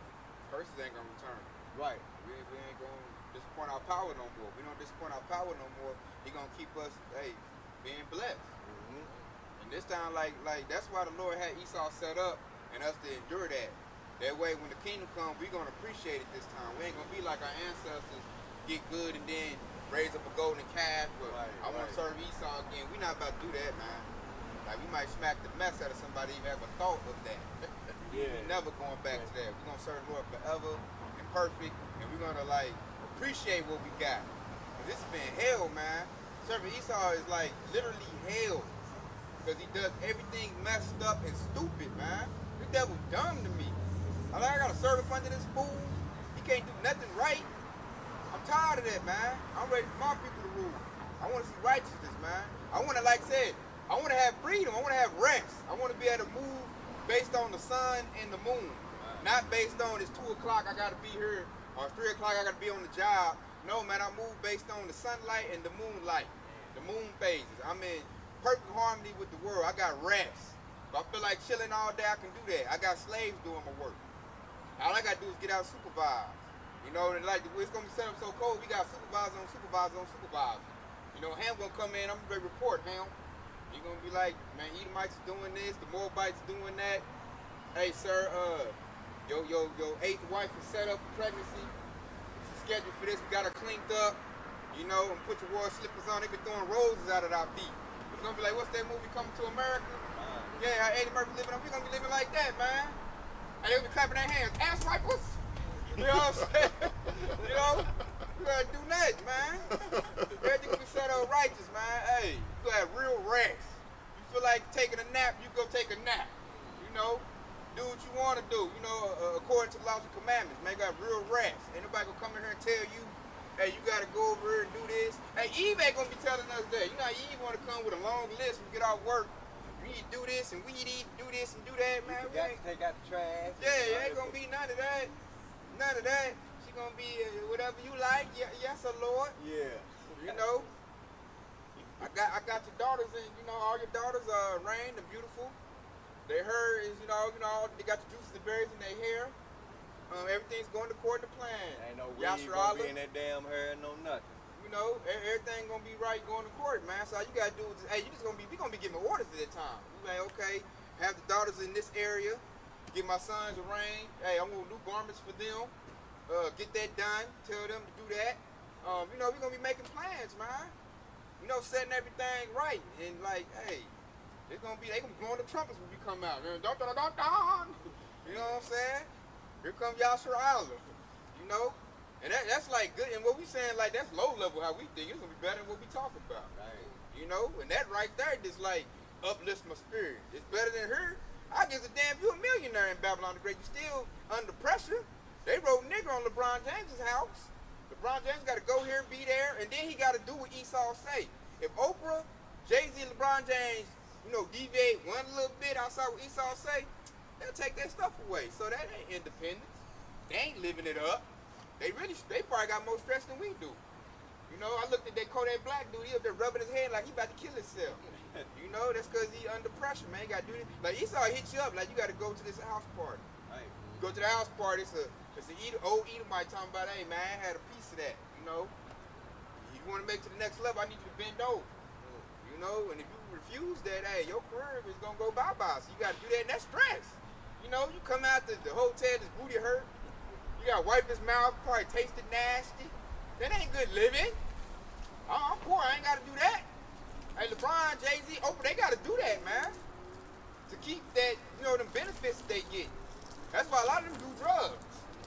Curses ain't going to return. Right. We ain't going to disappoint our power no more. We don't disappoint our power no more. He going to keep us, hey, being blessed. And this time, like that's why the Lord had Esau set up and us to endure that. That way, when the kingdom comes, we're going to appreciate it this time. We ain't going to be like our ancestors, get good and then raise up a golden calf, but I want to serve Esau again. We're not about to do that, man. Like, we might smack the mess out of somebody even have a thought of that. Yeah. We're never going back to that. We're going to serve the Lord forever and perfect, and we're going to, like, appreciate what we got. This has been hell, man. Serving Esau is, like, literally hell, because he does everything messed up and stupid, man. The devil's dumb to me. I got to serve up under this fool. He can't do nothing right. I'm tired of that, man. I'm ready for my people to rule. I want to see righteousness, man. I want to, like I said, I want to have freedom. I want to have rest. I want to be able to move based on the sun and the moon. Not based on it's 2 o'clock, I got to be here, or 3 o'clock, I got to be on the job. No, man, I move based on the sunlight and the moonlight, the moon phases. I'm in perfect harmony with the world. I got rest. If I feel like chilling all day, I can do that. I got slaves doing my work. All I got to do is get out and supervise. You know, and like it's gonna be set up so cold, we got supervisor on supervisor on supervisor. You know, Ham gonna come in, I'm gonna report Ham. He gonna be like, man, Edomites is doing this, the Moabites doing that. Hey sir, your 8th wife is set up for pregnancy. She's scheduled for this, we got her cleaned up, you know, and put your royal slippers on, they been throwing roses out of our feet. It's gonna be like, what's that movie Coming to America? Yeah, how Eddie Murphy living up, we gonna be living like that, man. And they gonna be clapping their hands, ass wipers. You know what I'm saying? You know? You gotta do nothing, man. Everything will be set up righteous, man. Hey, you gotta have real rest. You feel like taking a nap, you go take a nap. You know? Do what you want to do, you know, according to the laws and commandments. Man, you got real rest. Ain't nobody gonna come in here and tell you, hey, you gotta go over here and do this. Hey, Eve ain't gonna be telling us that. You know, Eve wanna come with a long list when we get off work. We need to do this and we need to do this and do that, man. You got to take out the trash. Yeah, ain't gonna be none of that. None of that. She gonna be whatever you like. Yes, Lord. Yeah. You know. I got your daughters, and you know all your daughters are Rain, the beautiful. Their hair is, you know, they got the juices, the berries in their hair. Everything's going according to plan. Ain't no weed gonna be in that damn hair, no nothing. You know, everything gonna be right going to court, man. So all you gotta do is, hey, we gonna be giving orders at that time. You like, okay, have the daughters in this area. Get my sons a ring. Hey, I'm gonna do garments for them. Get that done. Tell them to do that. You know, we're gonna be making plans, man. You know, setting everything right. And like, hey, they gonna be blowing the trumpets when we come out. Dun, dun, dun, dun, dun. You know what I'm saying? Here comes Yahawah. You know? And that's like good. And what we saying, like, that's low level how we think. It's gonna be better than what we talk about. Right. You know? And that right there, just like, uplifts my spirit. It's better than her. I give a damn if you a millionaire in Babylon the Great. You still under pressure. They wrote nigger on LeBron James' house. LeBron James got to go here and be there, and then he got to do what Esau say. If Oprah, Jay-Z, and LeBron James, you know, deviate one little bit outside what Esau say, they'll take their stuff away. So that ain't independence. They ain't living it up. They probably got more stress than we do. You know, I looked at that Kodak Black dude. He up there rubbing his head like he about to kill himself. You know, that's because he under pressure, man. He got to do this. Like Esau hit you up, like you got to go to this house party. Right. You go to the house party. It's an old Edomite talking about, hey man, I had a piece of that. You know, if you want to make it to the next level, I need you to bend over. You know, and if you refuse that, hey, your career is gonna go bye-bye. So you got to do that, and that's stress. You know, you come out the hotel, his booty hurt. You got to wipe his mouth, probably tasted nasty. That ain't good living. I'm poor, I ain't got to do that. Hey, LeBron, Jay-Z, Oprah, they got to do that, man. To keep that, you know, them benefits they get. That's why a lot of them do drugs.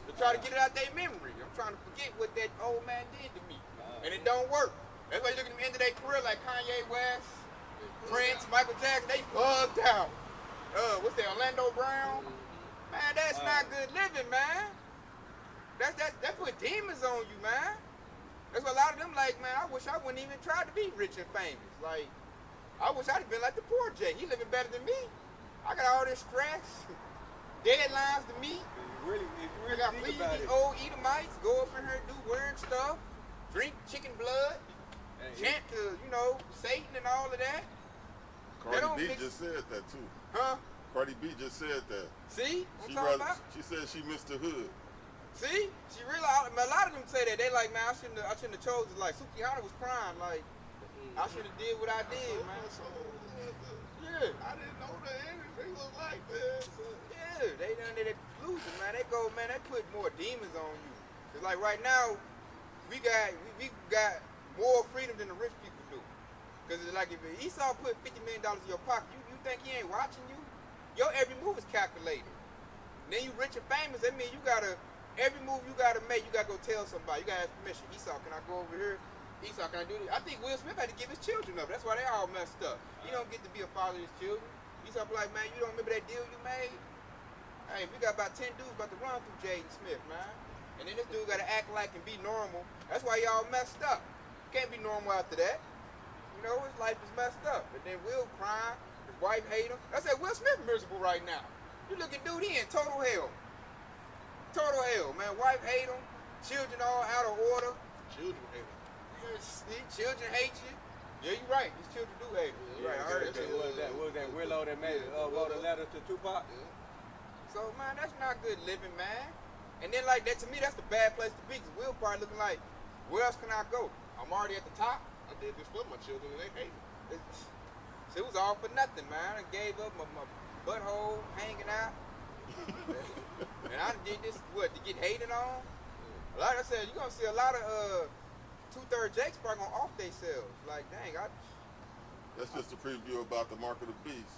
To try to get it out their memory. I'm trying to forget what that old man did to me. And it don't work. That's why you look at them end of their career like Kanye West, Prince, Michael Jackson, they bugged out. What's that, Orlando Brown? Man, that's not good living, man. That put demons on you, man. That's what a lot of them like, man, I wish I wouldn't even try to be rich and famous. Like, I wish I'd have been like the poor Jay. He living better than me. I got all this stress, deadlines to meet. If you really I got think please about these it, old Edomites, go up in here and do weird stuff, drink chicken blood, chant to, you know, Satan and all of that. Cardi B just said that too. Huh? Cardi B just said that. See? What I'm talking about? She said she missed the hood. See? She realized, a lot of them say that. They like, man, I shouldn't have chosen. Like, Sukihana was crying. Like, I should have did what I did, man. Yeah. I didn't know the industry was like this. Yeah, they done that exclusive, man. They go, man, they put more demons on you. It's like right now, we got more freedom than the rich people do. Because it's like if Esau put $50 million in your pocket, you think he ain't watching you? Your every move is calculated. And then you rich and famous, that means you gotta, every move you gotta make, you gotta go tell somebody. You gotta ask permission. Esau, can I go over here? Esau, can I do this? I think Will Smith had to give his children up. That's why they all messed up. He don't get to be a father of his children. Esau be like, man, you don't remember that deal you made? Hey, we got about 10 dudes about to run through Jaden Smith, man. And then this dude gotta act like and be normal. That's why y'all messed up. Can't be normal after that. You know, his life is messed up. And then Will crying, his wife hate him. I said, Will Smith miserable right now. You look at dude, he in total hell. Total hell, man. Wife hate him. Children all out of order. Children hate him. See, children hate you. Yeah, you're right. These children do hate you. You're right. I heard that. What was that Willow that made wrote a letter to Tupac? Yeah. So, man, that's not good living, man. And then, like, that to me, that's the bad place to be. Because Will probably looking like, where else can I go? I'm already at the top. I did this for my children and they hate me. So it was all for nothing, man. I gave up my butthole hanging out. And I did this, what, to get hated on? Like I said, you're going to see a lot of 2/3 Jakes probably going to off themselves. Like, dang, That's just a preview about the mark of the beast.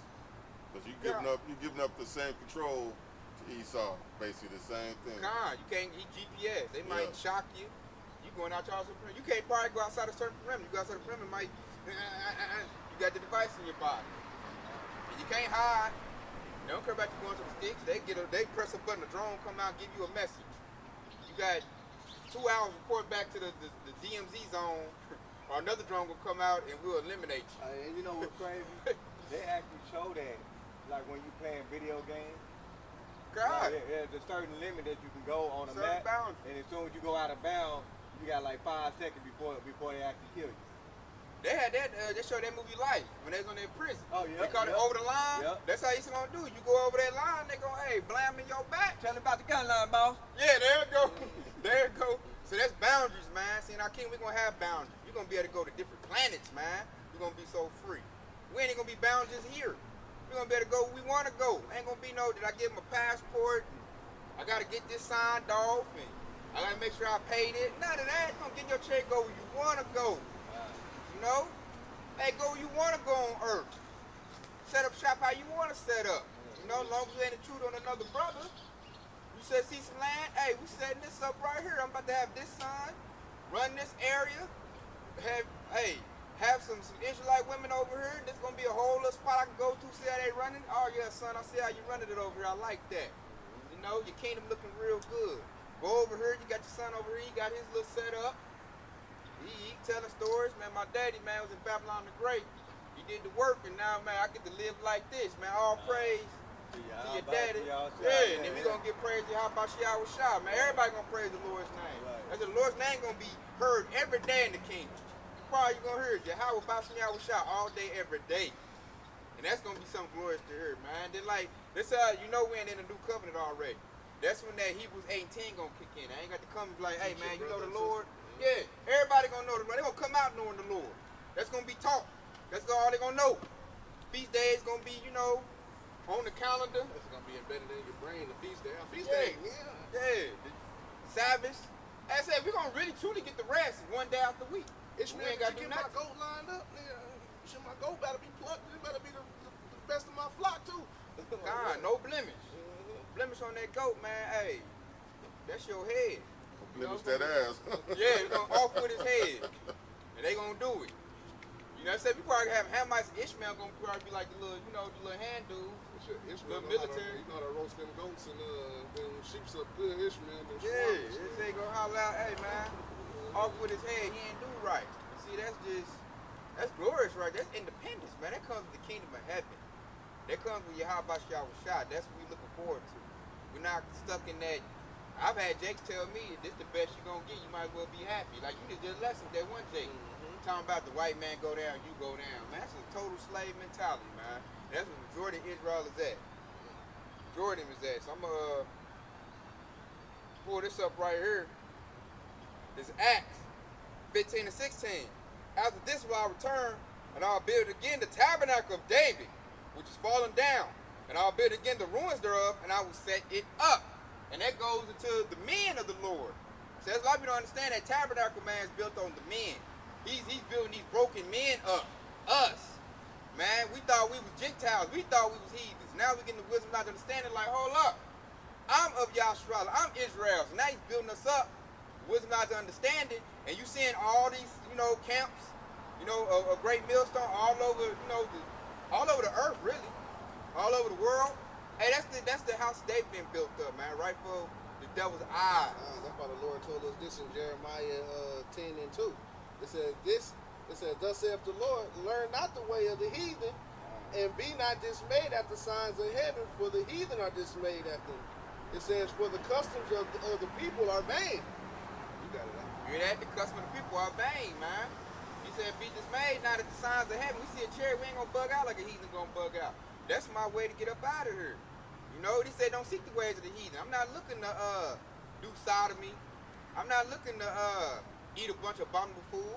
Because you giving up the same control to Esau, basically the same thing. you can't eat GPS. They might shock you. You going out your perimeter. You can't probably go outside a certain perimeter. You go outside the perimeter, might you got the device in your body. And you can't hide. They don't care about you going to the sticks. They press a button, the drone come out and give you a message. You got 2 hours report back to the DMZ zone, or another drone will come out and we'll eliminate you. And you know what's crazy? They actually show that, like when you playing video games. God. Like, there's a certain limit that you can go on a Certain map, boundaries. and as soon as you go out of bounds, you got like 5 seconds before they actually kill you. They had that, they showed that movie Life when they was on their prison. Oh, yeah. They called it Over the Line. Yep. That's how you gonna do. You go over that line, they go, hey, blam in your back. Tell them about the gun line, boss. Yeah, there it go. There it go. So that's boundaries, man. See, in our kingdom, we're gonna have boundaries. You're gonna be able to go to different planets, man. We're gonna be so free. We ain't gonna be boundaries here. We're gonna be able to go where we wanna go. Ain't gonna be no, did I give them a passport? I gotta get this signed off, and I gotta make sure I paid it. None of that. You're gonna get your check, go where you wanna go. You know? Hey, go where you wanna go on earth. Set up shop how you wanna set up. You know, as long as you ain't intrude on another brother. You said see some land, hey, we setting this up right here. I'm about to have this sign, run this area, have, hey, have some Israelite women over here. There's gonna be a whole little spot I can go to, see how they running. Oh yeah, son, I see how you running it over here. I like that. You know, your kingdom looking real good. Go over here, you got your son over here, he got his little setup. He telling stories, man. My daddy, man, was in Babylon the Great. He did the work, and now, man, I get to live like this, man. All praise to your daddy. Yeah, and then we gonna give praise to Yahawashi, man. Everybody gonna praise the Lord's name. I said the Lord's name gonna be heard every day in the kingdom. Probably you gonna hear Yahawashi all day, every day. And that's gonna be something glorious to hear, man. Then like this you know we ain't in the new covenant already. That's when that Hebrews 8:10 gonna kick in. I ain't got to come and be like, hey man, you know the Lord? Yeah, everybody gonna know the Lord. They gonna come out knowing the Lord. That's gonna be taught. That's all they gonna know. Feast days gonna be, you know, on the calendar. That's gonna be embedded in your brain. The feast day. Feast Yeah. day. Yeah. Yeah. The Sabbath. As I said, we're gonna really truly get the rest one day out the week. Ishmael, We ain't gotta get do my nothing. goat lined up, nigga. Shit, my goat better be plucked. It better be the best of my flock too. God, no blemish. Blemish on that goat, man. Hey, that's your head. Blemish that ass. Yeah, we're gonna off with his head. And they gonna do it. You know what I'm saying? We probably have Hamites and Ishmael gonna probably be like the little, you know, the little hand dude. Ishmael The know how to, military. you know how to roast them goats and them sheeps up good. Ishmael, them Yeah, swans. they gonna holler out, hey man, off with his head, he ain't do right. See, that's glorious right there. That's independence, man. That comes with the kingdom of heaven. That comes with Yahawashi. That's what we looking forward to. We're not stuck in that. I've had Jakes tell me, this the best you're going to get, you might as well be happy. Like, you just lessons that one Jake. Talking about the white man go down, you go down. Man, that's a total slave mentality, man. That's what majority of Israel is at. Majority of them is at. So I'm going to pull this up right here. This Acts 15 and 16. After this will I return, and I'll build again the tabernacle of David, which is fallen down. And I'll build again the ruins thereof, and I will set it up. And that goes into the men of the Lord. So that's why we don't understand that tabernacle, man, is built on the men. He's building these broken men up. Us. Man, we thought we was Gentiles. We thought we was heathens. Now we getting the wisdom, not understanding, like, hold up. I'm of Yahshua. I'm Israel. So now he's building us up. Wisdom, not to understand it. And you seeing all these, you know, camps, you know, a great millstone all over, you know, all over the earth, really. All over the world. Hey, that's the house they've been built up, man, right for the devil's eyes. That's why the Lord told us this in Jeremiah 10 and 2. It says, thus saith the Lord, learn not the way of the heathen, and be not dismayed at the signs of heaven, for the heathen are dismayed at them. It says, for the customs of the people are vain. You got it out. You hear that? The custom of the people are vain, man. He said, be dismayed not at the signs of heaven. We see a chariot, we ain't gonna bug out like a heathen gonna bug out. That's my way to get up out of here. You know, he said don't seek the ways of the heathen. I'm not looking to do sodomy. I'm not looking to eat a bunch of abominable food.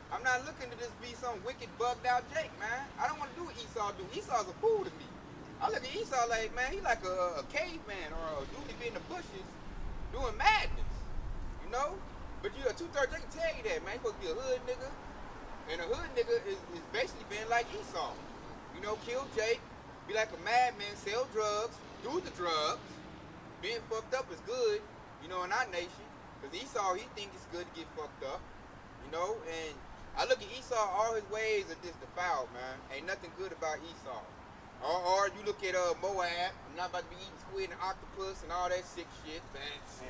I'm not looking to just be some wicked bugged out Jake, man. I don't want to do what Esau do. Esau's a fool to me. I look at Esau like, man, he like a caveman or a dude that be in the bushes doing madness. You know? But you a 2/3, they can tell you that, man. He's supposed to be a hood nigga. And a hood nigga is basically being like Esau. You know, kill Jake. Be like a madman, sell drugs, do the drugs. Being fucked up is good, you know, in our nation. Because Esau, he thinks it's good to get fucked up, you know. And I look at Esau, all his ways are just defiled, man. Ain't nothing good about Esau. Or you look at Moab, I'm not about to be eating squid and octopus and all that sick shit. Bats.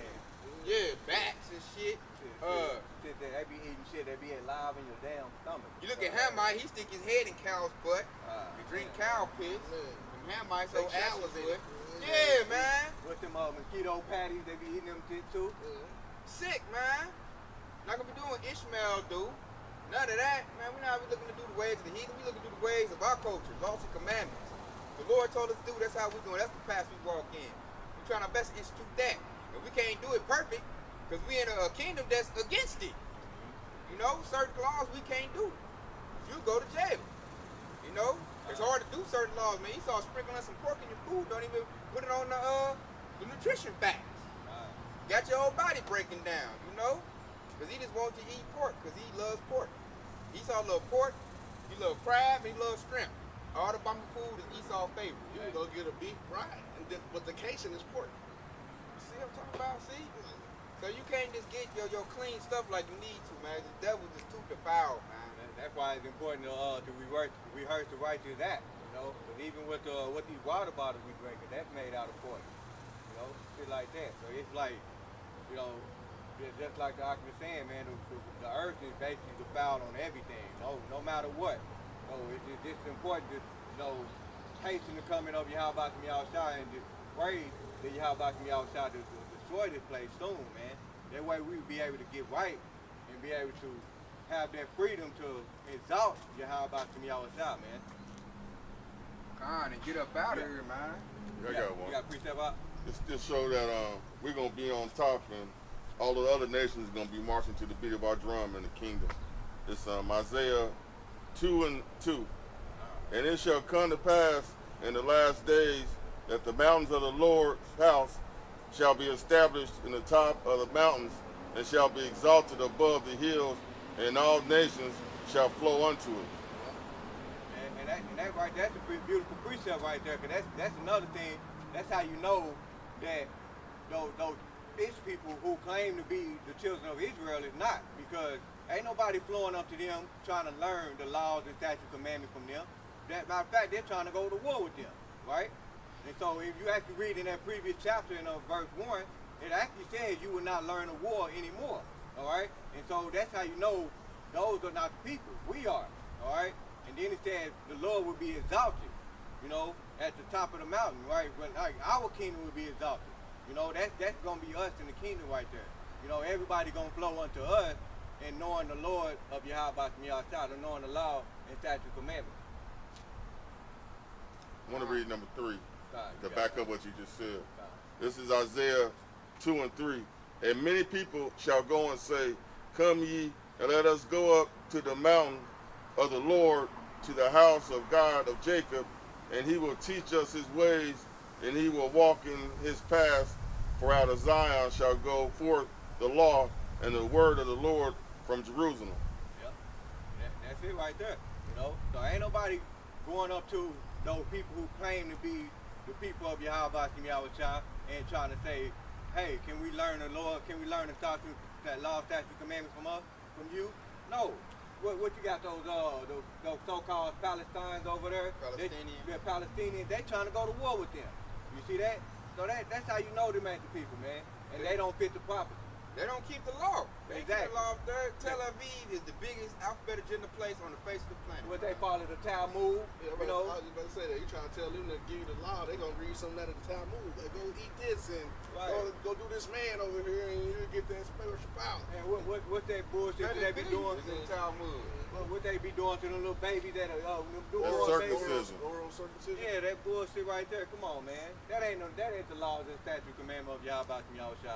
Yeah, bats and shit. They be eating shit that be alive in your damn stomach. You look at Hamite, he stick his head in cow's butt. He drink cow piss. Them Hamites so ashless. Yeah, man. With them mosquito patties, they be eating them shit too. Sick, man. Not gonna be doing what Ishmael do. None of that, man. We're not looking to do the ways of the heathen. We looking to do the ways of our culture, laws and commandments. The Lord told us to do. That's how we doing. That's the path we walk in. We're trying our best to institute that. And we can't do it perfect because we in a kingdom that's against it. You know, certain laws we can't do. You go to jail. You know, it's hard to do certain laws, man. Esau sprinkling some pork in your food. Don't even put it on the nutrition facts. Got your whole body breaking down, you know? Because he just wants you to eat pork because he loves pork. Esau loves pork, he loves crab, and he loves shrimp. All the bumper food is Esau's favorite. You can go get a beef fried, but the Cajun is pork. See what I'm talking about? See? So you can't just get your clean stuff like you need to, man. The devil is too defiled, man. That's why it's important to rehearse the righteous act, you know. Because even with these water bottles we drinking, that's made out of poison, you know, shit like that. So it's like, you know, just like the Ark was saying, man, the earth is basically defiled on everything, no matter what. So it's just important to, you know, hasten the coming of Yahawah and to pray that Yahawah to destroy this place soon, man. That way we will be able to get right and be able to have that freedom to exalt Yahawah, man. Come on and get up out of here, man. I got one. You got precept out? It's just show that we're gonna be on top, and all of the other nations are gonna be marching to the beat of our drum in the kingdom. It's Isaiah 2:2. And it shall come to pass in the last days that the mountains of the Lord's house shall be established in the top of the mountains, and shall be exalted above the hills, and all nations shall flow unto it. And that right, that's a pretty beautiful precept right there, because that's another thing. That's how you know that those people who claim to be the children of Israel is not, because ain't nobody flowing up to them trying to learn the laws and statutes and commandments from them. Matter of fact, they're trying to go to war with them, right? And so if you actually read in that previous chapter in verse 1, it actually says you will not learn a war anymore, all right? And so that's how you know those are not the people. We are, all right? And then it says the Lord will be exalted, you know, at the top of the mountain, right? When our kingdom will be exalted. You know, that's going to be us in the kingdom right there. You know, everybody going to flow unto us and knowing the Lord of Yahawah and knowing the law and statute commandments. I want to read number 3 to back up what you just said. This is Isaiah 2:3. And many people shall go and say, come ye, and let us go up to the mountain of the Lord, to the house of God of Jacob, and he will teach us his ways, and he will walk in his paths. For out of Zion shall go forth the law and the word of the Lord from Jerusalem. Yep. That's it right there. You know, so ain't nobody going up to those people who claim to be the people of Yahawah and trying to say, hey, can we learn the Lord? Can we learn the statute, that law, statute, commandments from you? No. What you got those so-called Palestinians over there? They're Palestinians. They trying to go to war with them. You see that? So that's how you know them ain't the people, man. And they don't fit the prophecy. They don't keep the law. They Exactly. keep the law there. Tel Aviv is the biggest alphabet agenda place on the face of the planet. What they call it, the Talmud. Yeah, you know. I was about to say that. You trying to tell them to give you the law, they gonna read something out of the Talmud. Like, go eat this and go do this man over here, and you get that spiritual power. And what's that bullshit that they be doing? It's in the Talmud. What they be doing to them little babies that are That's circumcision. Oral circumcision. Yeah, that bullshit right there. Come on, man. That ain't the laws and statute commandment of Yahawah,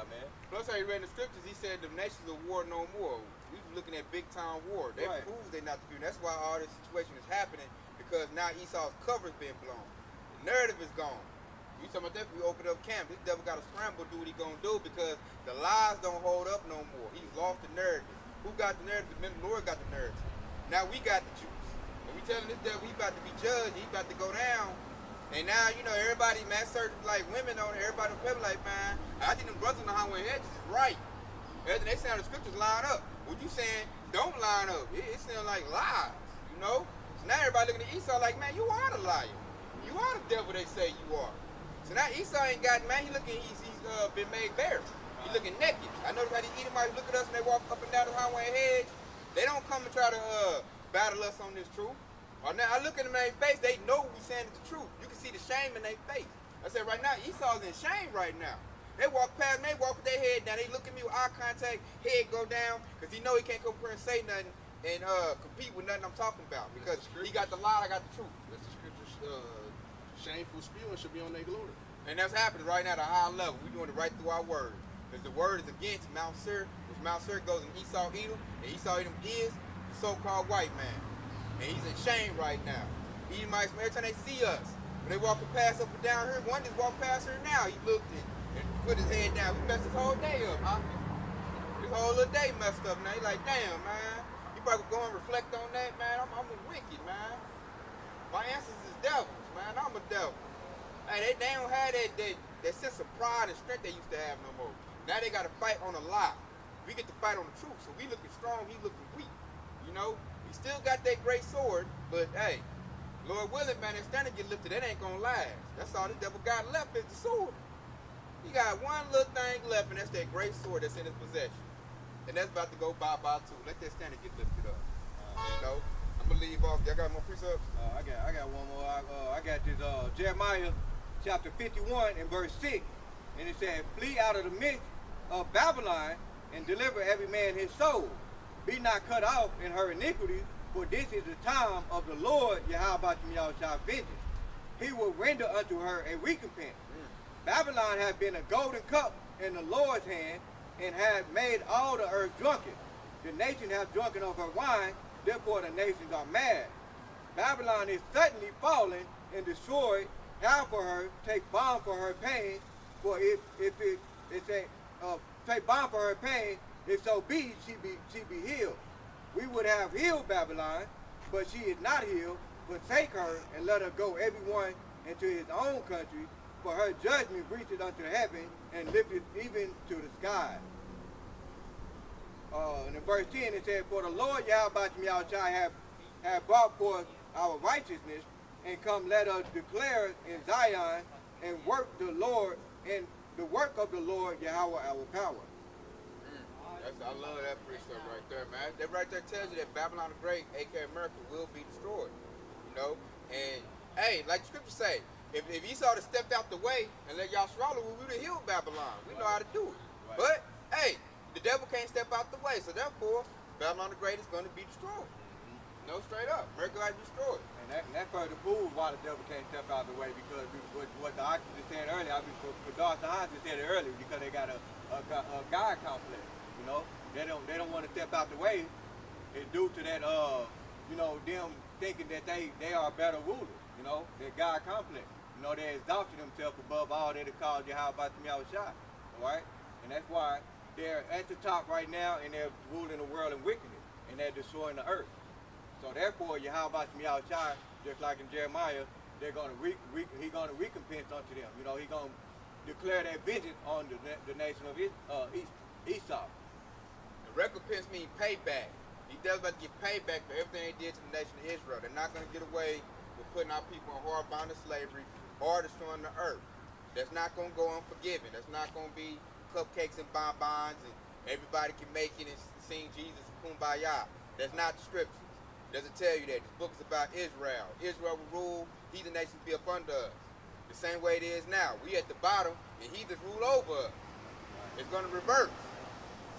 man. Plus, how you read in the scriptures, he said the nations of war no more. We was looking at big time war. They Right. proved they not the people. That's why all this situation is happening, because now Esau's cover's been blown. The narrative is gone. You talking about that? We open up camp. This devil got to scramble to do what he gonna do, because the lies don't hold up no more. He's lost the narrative. Who got the narrative? The Lord got the narrative. Now we got the truth. And we telling this devil he about to be judged. He about to go down. And now, you know, everybody, man, certain, like, women on it, everybody on the like, man, I think them brothers on the highway hedges is right. Everything they saying the scriptures line up. What you saying don't line up. It sounds like lies, you know? So now everybody looking at Esau like, man, you are the liar. You are the devil they say you are. So now Esau ain't got, man, he's been made bare. He looking naked. I notice how these Edomites look at us and they walk up and down the highway hedge. They don't come and try to battle us on this truth. Or now I look at them in their face, they know we saying it's the truth. You can see the shame in their face. I said right now, Esau's in shame right now. They walk past me, they walk with their head down. They look at me with eye contact, head go down, because he know he can't come up here and say nothing and compete with nothing I'm talking about. Because he got the lie, I got the truth. That's the scripture. Shameful spewing should be on their glory. And that's happening right now at a high level. We're doing it right through our word. Because the word is against Mount Seir, which Mount Seir goes in Esau Edom, and Esau Edom is the so-called white man. And he's in shame right now. Edomites, every time they see us, when they walking past up and down here, one just walked past her now. He looked and put his head down. We messed his whole day up, huh? His whole little day messed up now. He like, damn, man. You probably go and reflect on that, man. I'm a wicked, man. My ancestors is devils, man. I'm a devil. Hey, they don't have that sense of pride and strength they used to have no more. Now they got to fight on a lie. We get to fight on the truth. So we looking strong, he looking weak. You know? We You still got that great sword, but hey, Lord willing, man, that standard get lifted, that ain't gonna last. That's all the devil got left is the sword. He got one little thing left, and that's that great sword that's in his possession. And that's about to go bye-bye too. Let that standard get lifted up. You know, I'm gonna leave off. Y'all got more precepts? I got one more. I got this Jeremiah chapter 51 and verse 6. And it said, flee out of the midst of Babylon and deliver every man his soul. Be not cut off in her iniquity, for this is the time of the Lord Yahawah vengeance. He will render unto her a recompense. Babylon hath been a golden cup in the Lord's hand, and hath made all the earth drunken. The nation hath drunken of her wine, therefore the nations are mad. Babylon is suddenly fallen and destroyed. Have for her, take balm for her pain, for if take balm for her pain, if so be she be healed. We would have healed Babylon, but she is not healed. Forsake her and let her go everyone into his own country, for her judgment reacheth unto heaven and lifteth even to the sky. And in verse 10 it said, for the Lord Yahawah have brought forth our righteousness, and come let us declare in Zion and work the Lord and the work of the Lord Yahawah our power. I love that precept right there, man. That right there tells you that Babylon the Great, aka America, will be destroyed. You know? And hey, like the scriptures say, if Esau had stepped out the way and let Yahshua, we would have healed Babylon. We know how to do it. Right. But hey, the devil can't step out the way, so therefore Babylon the Great is going to be destroyed. No, straight up. America got destroyed. And that further proves why the devil can't step out of the way, because what the Oxford just said earlier, Qadash just said it earlier, because they got a God complex. You know, they don't want to step out the way. It's due to that you know, them thinking that they are better rulers. You know, that God complex. You know, they exalted themselves above all that are called Yahawah. Alright? And that's why they're at the top right now, and they're ruling the world in wickedness, and they're destroying the earth. So therefore, Yahawah, just like in Jeremiah, they're going to he's going to recompense unto them. You know, he's going to declare that vengeance on the nation of Esau. The recompense means payback. He does about to get payback for everything they did to the nation of Israel. They're not going to get away with putting our people in hard bondage slavery or destroying the earth. That's not going to go unforgiven. That's not going to be cupcakes and bonbons and everybody can make it and sing Jesus Kumbaya. That's not the scriptures. It doesn't tell you that. This book is about Israel. Israel will rule, heathen nations be up under us. The same way it is now. We at the bottom and heathens rule over us. It's going to reverse.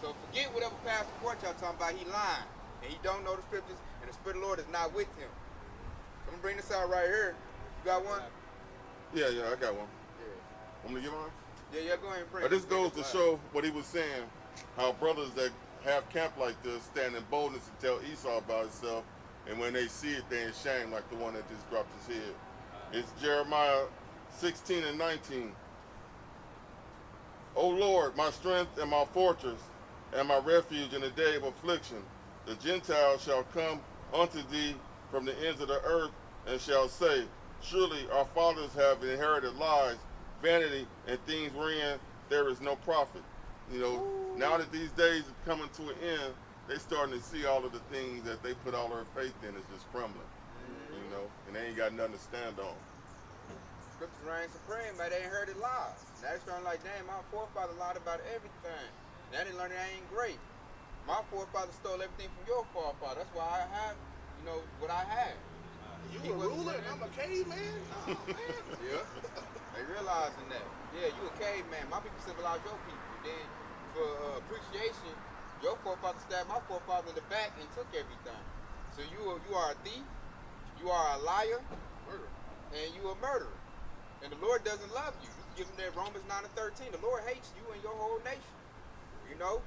So forget whatever Pastor Court y'all talking about. He lying. And he don't know the scriptures, and the Spirit of the Lord is not with him. I'm going to bring this out right here. You got one? Yeah, I got one. Yeah. Want me to get mine? Yeah, go ahead and bring it. This goes to show what he was saying, how brothers that have camp like this stand in boldness to tell Esau about himself, and when they see it, they're ashamed, like the one that just dropped his head. It's Jeremiah 16 and 19. O Lord, my strength and my fortress, and my refuge in the day of affliction, the Gentiles shall come unto thee from the ends of the earth, and shall say, surely our fathers have inherited lies, vanity, and things wherein there is no profit. You know, now that these days are coming to an end, they starting to see all of the things that they put all their faith in is just crumbling. You know, and they ain't got nothing to stand on. Scriptures reign supreme, but they ain't heard it lies. Now they starting like, damn, my forefather lied about everything. Now they learning I ain't great. My forefather stole everything from your forefather. That's why I have, you know, what I have. You a ruler and I'm a caveman? Oh, man. Yeah. They realizing that. Yeah, you a caveman. My people civilize your people. Then for appreciation, your forefather stabbed my forefather in the back and took everything. So you are a thief, you are a liar, Murder. and you a murderer. And the Lord doesn't love you. You give him that Romans 9 and 13. The Lord hates you and your whole nation. You know?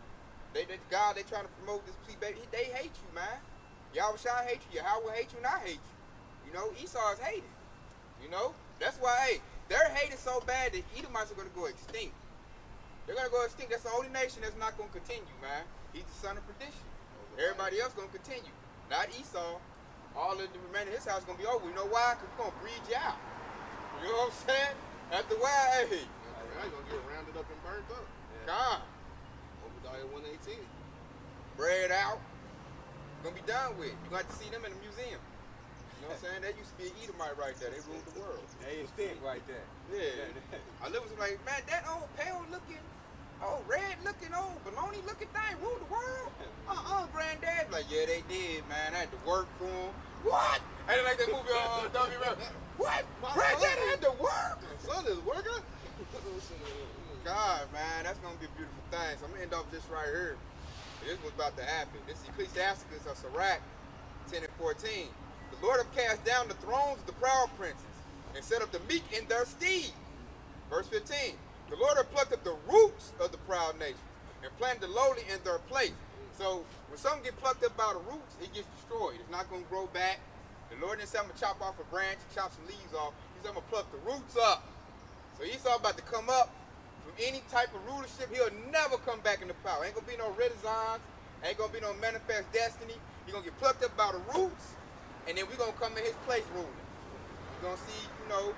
God, they trying to promote this plea, baby. They hate you, man. Yahawashi hates you. Yahawah hates you, and I hate you. You know, Esau is hated. You know? That's why, hey, their hate is so bad that Edomites are going to go extinct. They're going to go extinct. That's the only nation that's not going to continue, man. He's the son of perdition. Everybody else going to continue. Not Esau. All of the remainder of his house is going to be over. You know why? Because we're going to breed you out. You know what I'm saying? After a while, hey. Now you're going to get rounded up and burnt up. God. Obadiah 1:18. Bred out. gonna be done with. You're gonna have to see them in the museum. You know what I'm saying? That used to be an Edomite right there. They ruled the world. They extinct right there. Yeah. I live was like, man, that old pale looking, old red looking, old baloney looking thing ruled the world? Granddad. Like, yeah, they did, man. I had to work for them. What? I didn't like that movie on Dummy River. What? Granddad had to work? Son is working. God, man, that's gonna be a beautiful thing. So I'm gonna end off this right here. This was about to happen. This is Ecclesiasticus of Sirach 10 and 14. The Lord have cast down the thrones of the proud princes and set up the meek in their stead. Verse 15. The Lord have plucked up the roots of the proud nations and planted the lowly in their place. So when something get plucked up by the roots, it gets destroyed. It's not gonna grow back. The Lord didn't say I'm gonna chop off a branch, chop some leaves off. He said I'm gonna pluck the roots up. So Esau about to come up from any type of rulership. He'll never come back into power. Ain't gonna be no renaissance. Ain't gonna be no manifest destiny. He's gonna get plucked up by the roots, and then we're gonna come in his place ruling. You're gonna see, you know,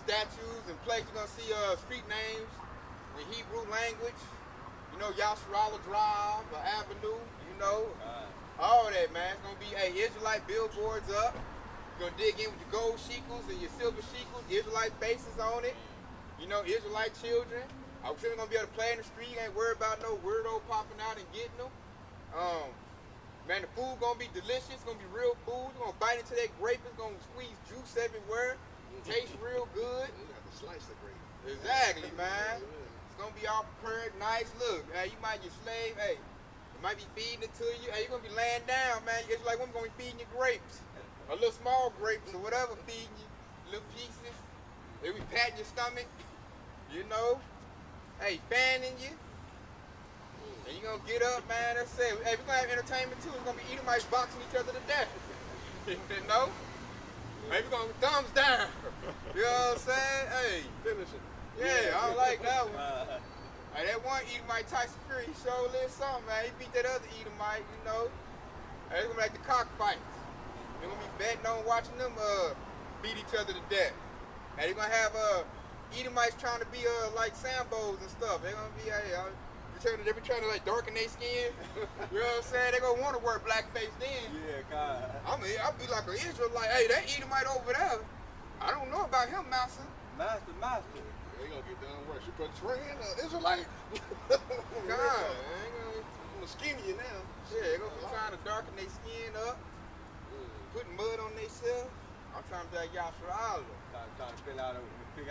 statues and places. You're gonna see street names in Hebrew language. You know, Yahawah Drive, Avenue. You know, all that, man. It's gonna be Israelite billboards up. You're gonna dig in with your gold shekels and your silver shekels, Israelite faces on it. You know, Israelite children. I'm sure gonna be able to play in the street. You ain't worried about no weirdo popping out and getting them. Man, the food gonna be delicious. It's gonna be real food. You're gonna bite into that grape. It's gonna squeeze juice everywhere. Tastes real good. You have to slice the grape. Exactly, man. It's gonna be all prepared, nice. Look, you might get slave. Hey, you might be feeding it to you. Hey, you're gonna be laying down, man. It's like women gonna be feeding you grapes, or little small grapes or whatever, feeding you little pieces. They be patting your stomach, you know. Hey, fanning you. And you gonna get up, man. That's it. Hey, we're gonna have entertainment too. It's gonna be Edomites boxing each other to death. You know? Hey, we're gonna thumbs down. You know what I'm saying? Hey, Finish it. yeah, I don't like that one. Hey, that one Edomite Tyson Fury, he sure lit something, man. He beat that other Edomite, you know. Hey, it's gonna be like the cockfights. They're gonna be betting on watching them beat each other to death. Hey, they're gonna have Edomites trying to be like Sambos and stuff. They're gonna be they be trying to like darken their skin. You know what I'm saying? They gonna want to wear blackface then. Yeah, God. I'll be like an Israelite. Hey, that Edomite over there. I don't know about him, master. Master. They gonna get done worse. You portraying an Israelite? God, I'm gonna scheme you now. yeah, they gonna be trying to darken their skin up, putting mud on themselves. I'm trying to be like Yahawah. Trying to figure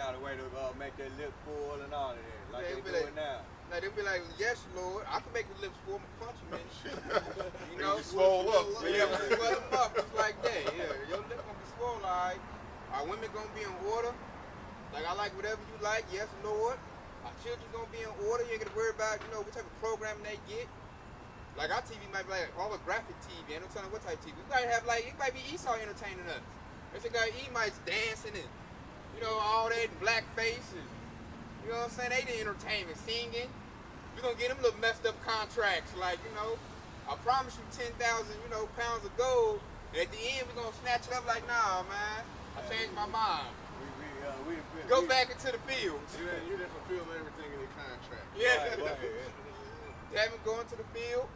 out a way to make their lips full and all of that, like Yeah, they be doing like- now. Now they'll be like, yes, Lord, I can make the lips full, I'm punch them in. You They know, gonna be swole up. yeah, I'm gonna swell them up just like that. Yeah, your lip gonna be swole, all right. Our women gonna be in order. Like I like whatever you like, yes, Lord. Our children gonna be in order. You ain't gonna worry about, you know, what type of programming they get. Like our TV might be like holographic TV. I don't tell them what type of TV. We might have like, it might be Esau entertaining us. There's a guy Edomites dancing and, you know, all that in blackface and, you know what I'm saying? They the entertainment, singing. We're gonna get them little messed up contracts, like, you know, I promise you 10,000, you know, pounds of gold. And at the end, we're gonna snatch it up like, nah, man, I changed my mind. Go back into the field. You didn't fulfill everything in the contract. Yeah. Right. Have him go into the field.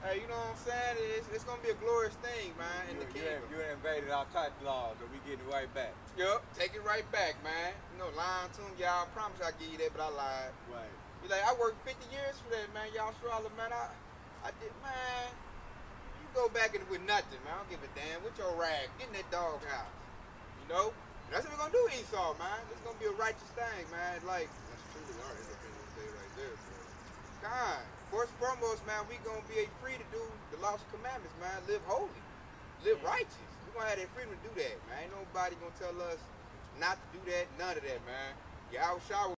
Hey, you know what I'm saying? It's gonna be a glorious thing, man, in the kingdom. You invaded our type laws, so we getting it right back. Yup, take it right back, man. You know, lying to him, y'all. I promise I'll give you that, but I lied. Right. Be like, I worked 50 years for that, man. Yahawah, man. I did, man. You go back with nothing, man. I don't give a damn. With your rag, get in that dog house. You know? And that's what we're gonna do, Esau, man. It's gonna be a righteous thing, man. Like, That's truly our Independence Day right there. God, first and foremost, man, we gonna be free to do the laws and commandments, man. Live holy, live righteous. We're gonna have that freedom to do that, man. Ain't nobody gonna tell us not to do that, none of that, man. Yahawashi